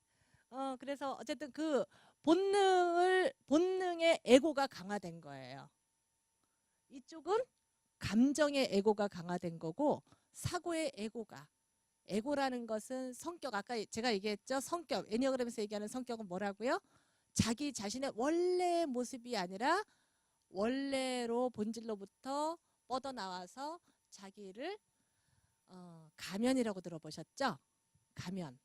그래서 어쨌든 그 본능의 에고가 강화된 거예요. 이쪽은 감정의 에고가 강화된 거고 사고의 에고라는 것은 성격, 아까 제가 얘기했죠. 성격, 애니어그램에서 얘기하는 성격은 뭐라고요? 자기 자신의 원래 모습이 아니라 원래로 본질로부터 뻗어나와서 자기를 가면이라고 들어보셨죠? 가면.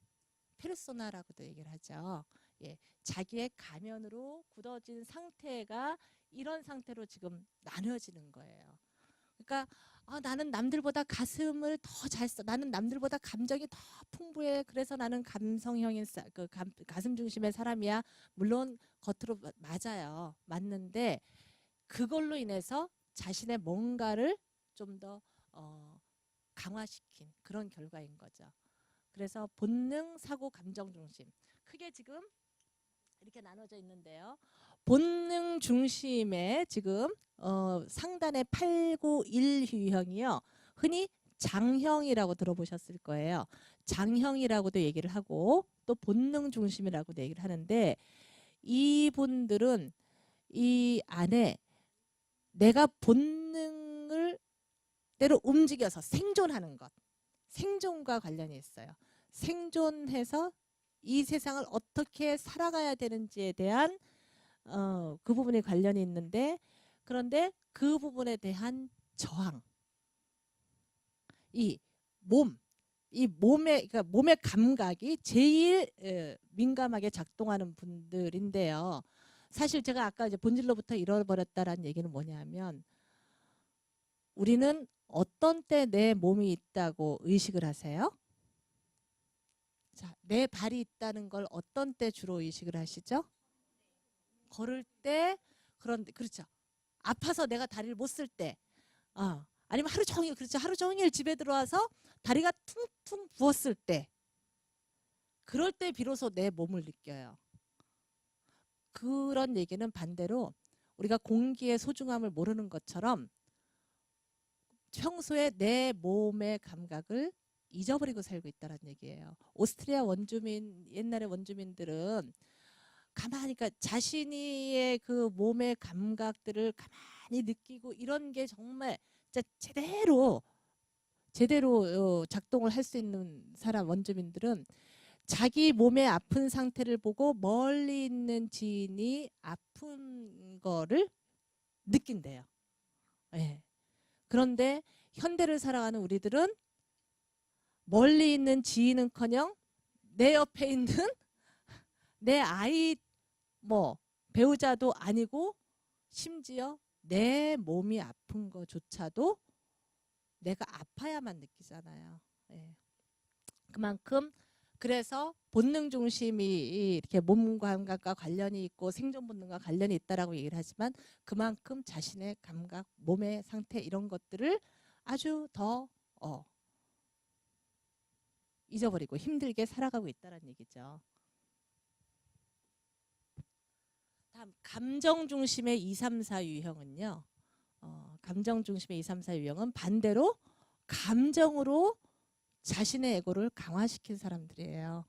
페르소나라고도 얘기를 하죠. 예, 자기의 가면으로 굳어진 상태가 이런 상태로 지금 나뉘어지는 거예요. 그러니까 나는 남들보다 가슴을 더 잘 써. 나는 남들보다 감정이 더 풍부해. 그래서 나는 감성형인 가슴 중심의 사람이야. 물론 겉으로 맞아요. 맞는데 그걸로 인해서 자신의 뭔가를 좀 더 강화시킨 그런 결과인 거죠. 그래서 본능, 사고, 감정 중심. 크게 지금 이렇게 나눠져 있는데요. 본능 중심의 지금 상단의 891 유형이요. 흔히 장형이라고 들어보셨을 거예요. 장형이라고도 얘기를 하고 또 본능 중심이라고도 얘기를 하는데 이분들은 이 안에 내가 본능을 대로 움직여서 생존하는 것. 생존과 관련이 있어요. 생존해서 이 세상을 어떻게 살아가야 되는지에 대한 그 부분에 관련이 있는데 그런데 그 부분에 대한 저항, 이 몸, 이 그러니까 몸의 감각이 제일 민감하게 작동하는 분들인데요. 사실 제가 아까 이제 본질로부터 잃어버렸다라는 얘기는 뭐냐면 우리는 어떤 때 내 몸이 있다고 의식을 하세요? 자, 내 발이 있다는 걸 어떤 때 주로 의식을 하시죠? 걸을 때, 그런데, 그렇죠. 아파서 내가 다리를 못 쓸 때, 아니면 하루 종일, 그렇죠. 하루 종일 집에 들어와서 다리가 퉁퉁 부었을 때, 그럴 때 비로소 내 몸을 느껴요. 그런 얘기는 반대로 우리가 공기의 소중함을 모르는 것처럼 평소에 내 몸의 감각을 잊어버리고 살고 있다는 얘기예요. 오스트리아 원주민, 옛날의 원주민들은 가만히, 그러니까 자신의 그 몸의 감각들을 가만히 느끼고 이런 게 정말 진짜 제대로 작동을 할 수 있는 사람 원주민들은 자기 몸의 아픈 상태를 보고 멀리 있는 지인이 아픈 거를 느낀대요. 예. 그런데 현대를 살아가는 우리들은 멀리 있는 지인은커녕 내 옆에 있는 내 아이 뭐 배우자도 아니고 심지어 내 몸이 아픈 거조차도 내가 아파야만 느끼잖아요. 예. 그만큼 그래서 본능 중심이 이렇게 몸 감각과 관련이 있고 생존 본능과 관련이 있다라고 얘기를 하지만 그만큼 자신의 감각, 몸의 상태 이런 것들을 아주 더 잊어버리고 힘들게 살아가고 있다는 얘기죠. 다음 감정 중심의 2, 3, 4 유형은요. 감정 중심의 2, 3, 4 유형은 반대로 감정으로 자신의 에고를 강화시킨 사람들이에요.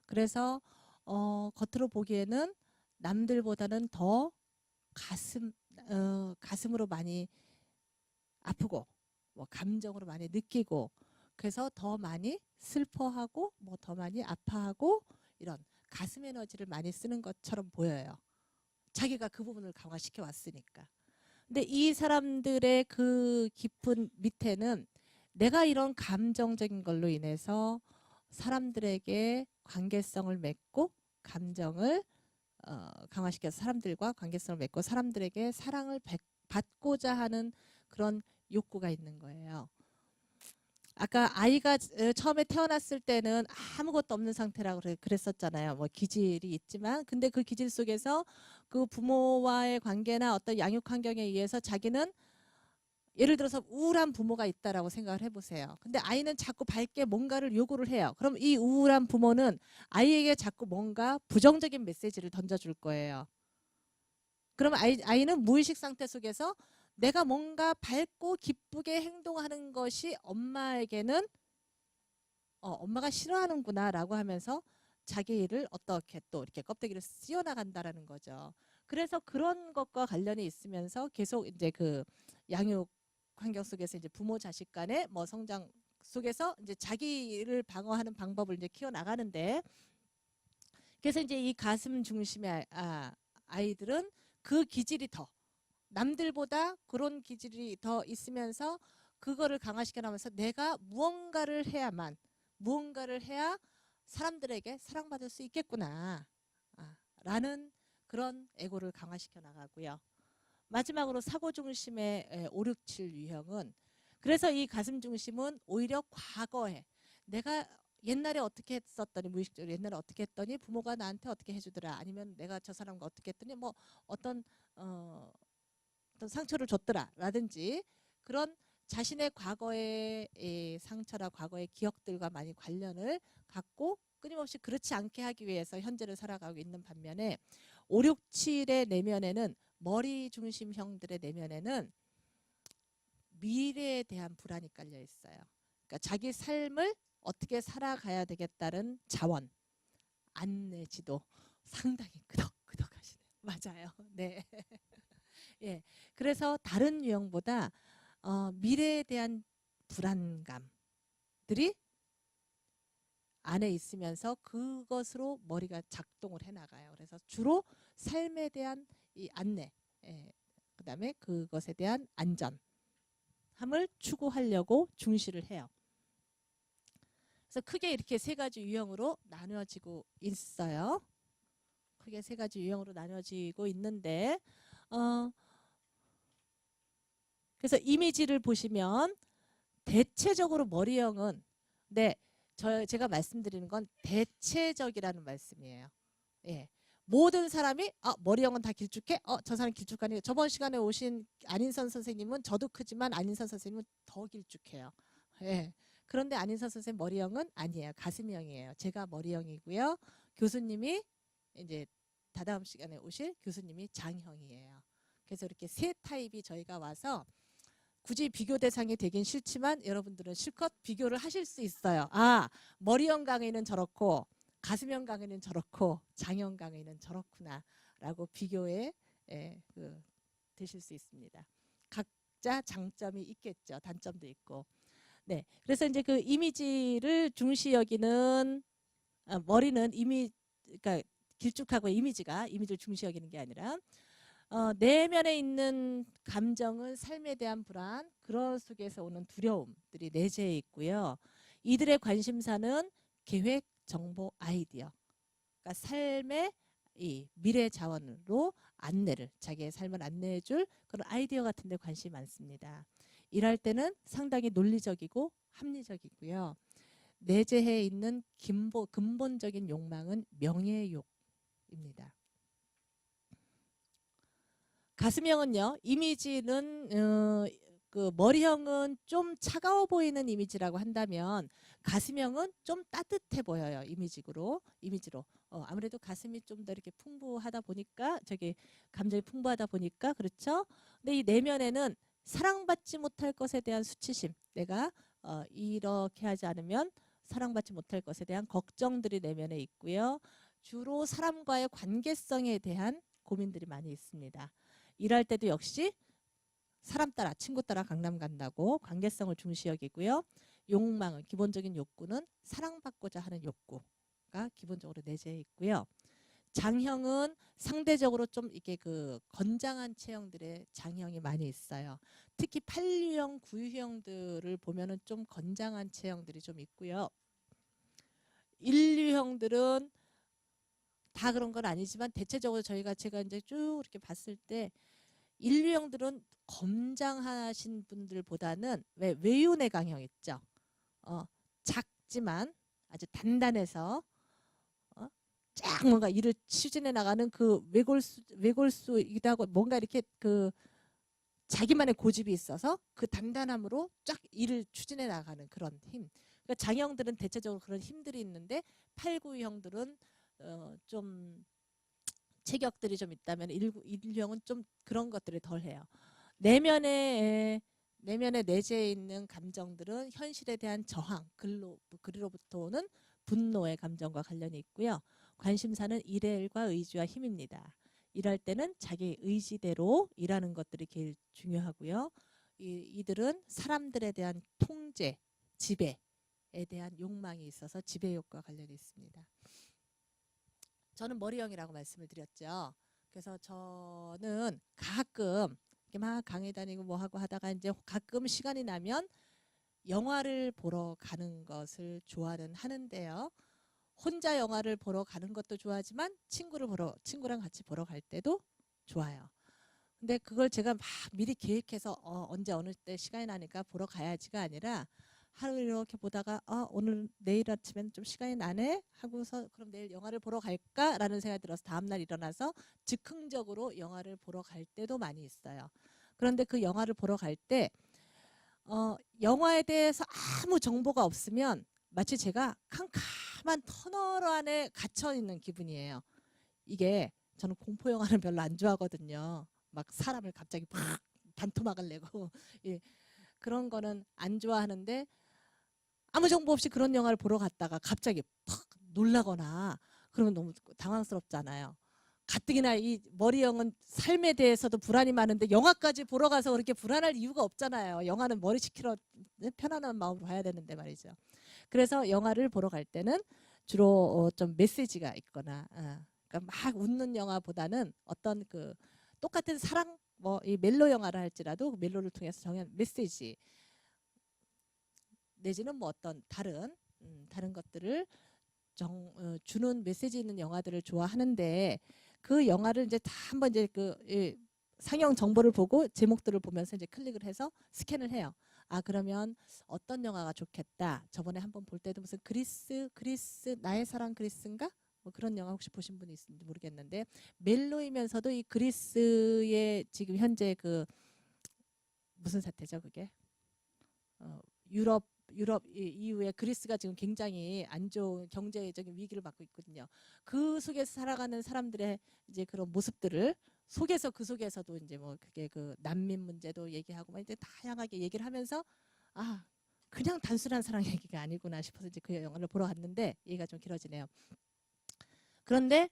그래서 겉으로 보기에는 남들보다는 더 가슴으로 많이 아프고 뭐 감정으로 많이 느끼고 그래서 더 많이 슬퍼하고 뭐 더 많이 아파하고 이런 가슴 에너지를 많이 쓰는 것처럼 보여요. 자기가 그 부분을 강화시켜 왔으니까. 근데 이 사람들의 그 깊은 밑에는 내가 이런 감정적인 걸로 인해서 사람들에게 관계성을 맺고 감정을 강화시켜서 사람들과 관계성을 맺고 사람들에게 사랑을 받고자 하는 그런 욕구가 있는 거예요. 아까 아이가 처음에 태어났을 때는 아무것도 없는 상태라고 그랬었잖아요. 뭐 기질이 있지만 근데 그 기질 속에서 그 부모와의 관계나 어떤 양육 환경에 의해서 자기는 예를 들어서 우울한 부모가 있다라고 생각을 해보세요. 근데 아이는 자꾸 밝게 뭔가를 요구를 해요. 그럼 이 우울한 부모는 아이에게 자꾸 뭔가 부정적인 메시지를 던져줄 거예요. 그럼 아이는 무의식 상태 속에서 내가 뭔가 밝고 기쁘게 행동하는 것이 엄마에게는 엄마가 싫어하는구나 라고 하면서 자기 일을 어떻게 또 이렇게 껍데기를 씌워나간다라는 거죠. 그래서 그런 것과 관련이 있으면서 계속 이제 그 양육 환경 속에서 이제 부모 자식 간의 뭐 성장 속에서 이제 자기를 방어하는 방법을 이제 키워나가는데 그래서 이제 이 가슴 중심의 아이들은 그 기질이 더 남들보다 그런 기질이 더 있으면서 그거를 강화시켜 나가면서 내가 무언가를 해야 사람들에게 사랑받을 수 있겠구나 라는 그런 에고를 강화시켜 나가고요. 마지막으로 사고 중심의 5, 6, 7 유형은 그래서 이 가슴 중심은 오히려 과거에 내가 옛날에 어떻게 했었더니 무의식적으로 옛날에 어떻게 했더니 부모가 나한테 어떻게 해주더라 아니면 내가 저 사람과 어떻게 했더니 뭐 어떤 상처를 줬더라 라든지 그런 자신의 과거의 상처나 과거의 기억들과 많이 관련을 갖고 끊임없이 그렇지 않게 하기 위해서 현재를 살아가고 있는 반면에 5, 6, 7의 내면에는 머리 중심형들의 내면에는 미래에 대한 불안이 깔려 있어요. 그러니까 자기 삶을 어떻게 살아가야 되겠다는 자원, 안내 지도 상당히 끄덕끄덕 하시네요. 맞아요. 네. 예. 그래서 다른 유형보다 미래에 대한 불안감들이 안에 있으면서 그것으로 머리가 작동을 해나가요. 그래서 주로 삶에 대한 이 안내, 그 다음에 그것에 대한 안전함을 추구하려고 중시를 해요. 그래서 크게 이렇게 세 가지 유형으로 나누어지고 있어요. 크게 세 가지 유형으로 나누어지고 있는데 그래서 이미지를 보시면 대체적으로 머리형은 제가 말씀드리는 건 대체적이라는 말씀이에요. 예. 모든 사람이 머리형은 다 길쭉해? 저 사람 길쭉하니 저번 시간에 오신 안인선 선생님은 저도 크지만 안인선 선생님은 더 길쭉해요. 예. 그런데 안인선 선생님 머리형은 아니에요. 가슴형이에요. 제가 머리형이고요. 교수님이 이제 다다음 시간에 오실 교수님이 장형이에요. 그래서 이렇게 세 타입이 저희가 와서 굳이 비교 대상이 되긴 싫지만 여러분들은 실컷 비교를 하실 수 있어요. 머리형 강의는 저렇고 가슴형 강의는 저렇고 장형 강의는 저렇구나 라고 비교에 되실 수 있습니다. 각자 장점이 있겠죠. 단점도 있고. 네, 그래서 이제 그 이미지를 중시 여기는 머리는 그러니까 길쭉하고 이미지를 중시 여기는 게 아니라 내면에 있는 감정은 삶에 대한 불안, 그런 속에서 오는 두려움들이 내재해 있고요. 이들의 관심사는 계획, 정보, 아이디어. 그러니까 삶의 이 미래 자원으로 자기의 삶을 안내해줄 그런 아이디어 같은 데 관심이 많습니다. 일할 때는 상당히 논리적이고 합리적이고요. 내재해 있는 근본적인 욕망은 명예욕입니다. 가슴형은요, 이미지는 그 머리형은 좀 차가워 보이는 이미지라고 한다면 가슴형은 좀 따뜻해 보여요. 이미지로. 아무래도 가슴이 좀 더 이렇게 풍부하다 보니까 감정이 풍부하다 보니까 그렇죠. 근데 이 내면에는 사랑받지 못할 것에 대한 수치심, 내가 이렇게 하지 않으면 사랑받지 못할 것에 대한 걱정들이 내면에 있고요. 주로 사람과의 관계성에 대한 고민들이 많이 있습니다. 일할 때도 역시 사람 따라 친구 따라 강남 간다고 관계성을 중시 여기고요. 기본적인 욕구는 사랑받고자 하는 욕구가 기본적으로 내재해 있고요. 장형은 상대적으로 좀 이게 그 건장한 체형들의 장형이 많이 있어요. 특히 8유형, 9유형들을 보면은 좀 건장한 체형들이 좀 있고요. 1유형들은 다 그런 건 아니지만 대체적으로 제가 이제 쭉 이렇게 봤을 때 인류형들은 검장하신 분들보다는 왜 외유내 강형 있죠. 작지만 아주 단단해서 쫙 뭔가 일을 추진해 나가는 그 외골수이기도 하고 뭔가 이렇게 그 자기만의 고집이 있어서 그 단단함으로 쫙 일을 추진해 나가는 그런 힘. 그러니까 장형들은 대체적으로 그런 힘들이 있는데 팔구형들은 좀 체격들이 좀 있다면 일류형은 좀 그런 것들이 덜해요. 내면에 내재해 있는 감정들은 현실에 대한 저항, 그로부터 오는 분노의 감정과 관련이 있고요. 관심사는 일과 의지와 힘입니다. 일할 때는 자기 의지대로 일하는 것들이 제일 중요하고요. 이들은 사람들에 대한 통제, 지배에 대한 욕망이 있어서 지배욕과 관련이 있습니다. 저는 머리형이라고 말씀을 드렸죠. 그래서 저는 가끔 이렇게 막 강의 다니고 뭐 하고 하다가 이제 가끔 시간이 나면 영화를 보러 가는 것을 좋아는 하는데요. 혼자 영화를 보러 가는 것도 좋아하지만 친구랑 같이 보러 갈 때도 좋아요. 근데 그걸 제가 막 미리 계획해서 언제 어느 때 시간이 나니까 보러 가야지가 아니라 하루 이렇게 보다가 오늘 내일 아침엔 좀 시간이 나네 하고서 그럼 내일 영화를 보러 갈까라는 생각이 들어서 다음날 일어나서 즉흥적으로 영화를 보러 갈 때도 많이 있어요. 그런데 그 영화를 보러 갈 때 영화에 대해서 아무 정보가 없으면 마치 제가 캄캄한 터널 안에 갇혀 있는 기분이에요. 이게 저는 공포 영화는 별로 안 좋아하거든요. 막 사람을 갑자기 팍 반토막을 내고 예, 그런 거는 안 좋아하는데 아무 정보 없이 그런 영화를 보러 갔다가 갑자기 팍 놀라거나 그러면 너무 당황스럽잖아요. 가뜩이나 이 머리형은 삶에 대해서도 불안이 많은데 영화까지 보러 가서 그렇게 불안할 이유가 없잖아요. 영화는 머리 식히러 편안한 마음으로 봐야 되는데 말이죠. 그래서 영화를 보러 갈 때는 주로 좀 메시지가 있거나 그러니까 막 웃는 영화보다는 어떤 그 똑같은 사랑 뭐 이 멜로 영화를 할지라도 그 멜로를 통해서 정한 메시지 내지는 뭐 어떤 다른 것들을 주는 메시지 있는 영화들을 좋아하는데 그 영화를 이제 다 한번 이제 상영 정보를 보고 제목들을 보면서 이제 클릭을 해서 스캔을 해요. 그러면 어떤 영화가 좋겠다. 저번에 한번 볼 때도 무슨 그리스 나의 사랑 그리스인가? 뭐 그런 영화 혹시 보신 분이 있는지 모르겠는데 멜로이면서도 이 그리스의 지금 현재 그 무슨 사태죠 그게? 유럽 이후에 그리스가 지금 굉장히 안 좋은 경제적인 위기를 받고 있거든요. 그 속에서 살아가는 사람들의 이제 그런 모습들을 그 속에서도 이제 뭐 그게 그 난민 문제도 얘기하고 막 이제 다양하게 얘기를 하면서 그냥 단순한 사랑 얘기가 아니구나 싶어서 이제 그 영화를 보러 갔는데 얘기가 좀 길어지네요. 그런데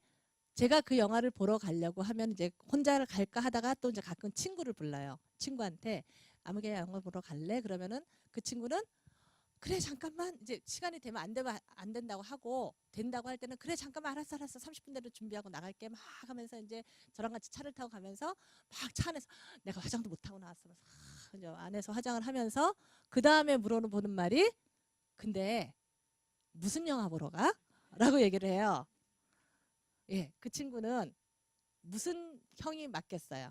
제가 그 영화를 보러 가려고 하면 이제 혼자 갈까 하다가 또 이제 가끔 친구를 불러요. 친구한테 아무개 영화 보러 갈래? 그러면은 그 친구는 그래 잠깐만 이제 시간이 되면 안 된다고 하고 된다고 할 때는 그래 잠깐만 알았어 30분 내로 준비하고 나갈게 막 하면서 이제 저랑 같이 차를 타고 가면서 막 차 안에서 내가 화장도 못 하고 나왔어 이제 안에서 화장을 하면서 그 다음에 물어보는 말이 근데 무슨 영화 보러 가? 라고 얘기를 해요. 예, 그 친구는 무슨 형이 맞겠어요?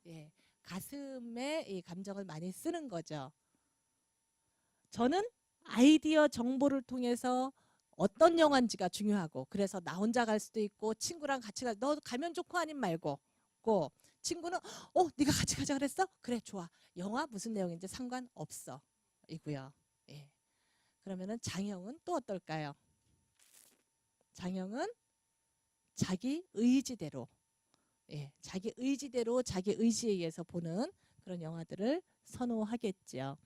예, 가슴에 이 감정을 많이 쓰는 거죠. 저는 아이디어 정보를 통해서 어떤 영화인지가 중요하고 그래서 나 혼자 갈 수도 있고 친구랑 같이 너 가면 좋고 아님 말고 친구는 네가 같이 가자 그랬어? 그래 좋아. 영화 무슨 내용인지 상관없어 이고요. 예. 그러면은 장형은 또 어떨까요? 장형은 자기 의지대로 자기 의지대로 자기 의지에 의해서 보는 그런 영화들을 선호하겠죠.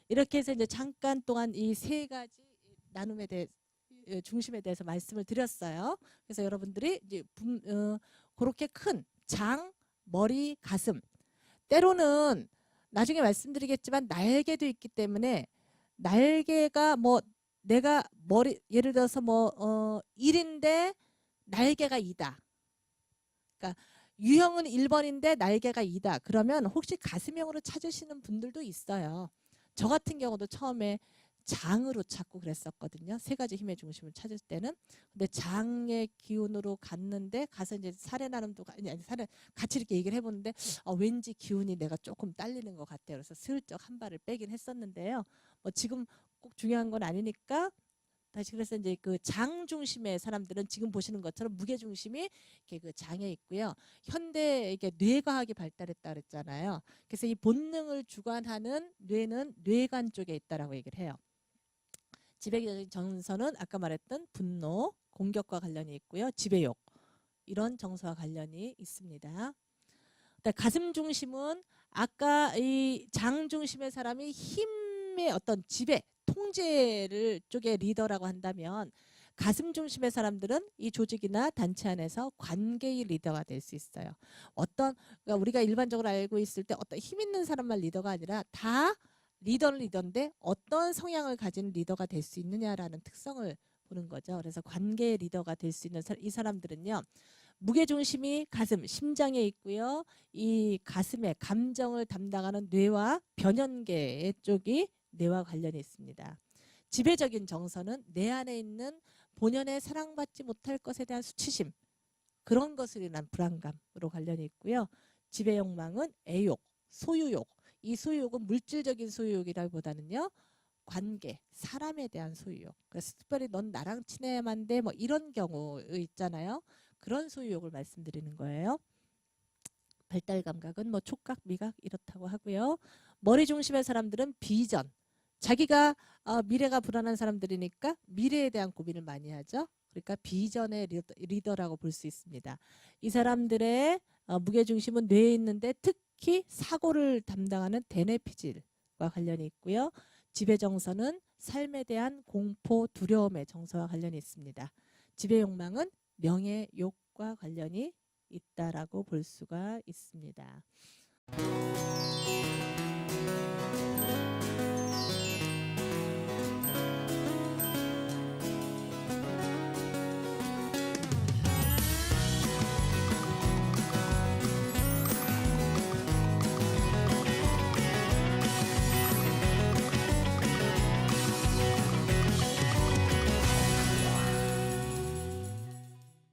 이렇게 해서 이제 잠깐 동안 이 세 가지 나눔에 대해 중심에 대해서 말씀을 드렸어요. 그래서 여러분들이 이제 그렇게 큰 장, 머리, 가슴 때로는 나중에 말씀드리겠지만 날개도 있기 때문에 날개가 뭐 내가 머리 예를 들어서 뭐 1인데 날개가 2다. 그러니까 유형은 1번인데 날개가 2다. 그러면 혹시 가슴형으로 찾으시는 분들도 있어요. 저 같은 경우도 처음에 장으로 찾고 그랬었거든요. 세 가지 힘의 중심을 찾을 때는. 근데 장의 기운으로 갔는데 가서 이제 사례나눔도 아니 사례 같이 이렇게 얘기를 해보는데 왠지 기운이 내가 조금 딸리는 것 같아요. 그래서 슬쩍 한 발을 빼긴 했었는데요. 뭐 지금 꼭 중요한 건 아니니까 다시 그래서 이제 그 장 중심의 사람들은 지금 보시는 것처럼 무게 중심이 이렇게 그 장에 있고요. 현대 이게 뇌과학이 발달했다 그랬잖아요. 그래서 이 본능을 주관하는 뇌는 뇌관 쪽에 있다라고 얘기를 해요. 지배적인 정서는 아까 말했던 분노, 공격과 관련이 있고요. 지배욕 이런 정서와 관련이 있습니다. 가슴 중심은 아까 이 장 중심의 사람이 힘의 어떤 지배, 통제를 쪽의 리더라고 한다면 가슴 중심의 사람들은 이 조직이나 단체 안에서 관계의 리더가 될 수 있어요. 그러니까 우리가 일반적으로 알고 있을 때 어떤 힘 있는 사람만 리더가 아니라 다 리더는 리더인데 어떤 성향을 가진 리더가 될 수 있느냐라는 특성을 보는 거죠. 그래서 관계의 리더가 될 수 있는 이 사람들은요. 무게중심이 가슴, 심장에 있고요. 이 가슴의 감정을 담당하는 뇌와 변연계 쪽이 뇌와 관련이 있습니다. 지배적인 정서는 내 안에 있는 본연의 사랑받지 못할 것에 대한 수치심, 그런 것으로 인한 불안감으로 관련이 있고요. 지배 욕망은 애욕, 소유욕. 이 소유욕은 물질적인 소유욕이라기보다는요. 관계, 사람에 대한 소유욕. 그래서 특별히 넌 나랑 친해야만 돼. 뭐 이런 경우 있잖아요. 그런 소유욕을 말씀드리는 거예요. 발달 감각은 뭐 촉각, 미각 이렇다고 하고요. 머리 중심의 사람들은 비전. 자기가 미래가 불안한 사람들이니까 미래에 대한 고민을 많이 하죠. 그러니까 비전의 리더라고 볼 수 있습니다. 이 사람들의 무게중심은 뇌에 있는데 특히 사고를 담당하는 대뇌피질과 관련이 있고요. 지배정서는 삶에 대한 공포, 두려움의 정서와 관련이 있습니다. 지배욕망은 명예욕과 관련이 있다라고 볼 수가 있습니다.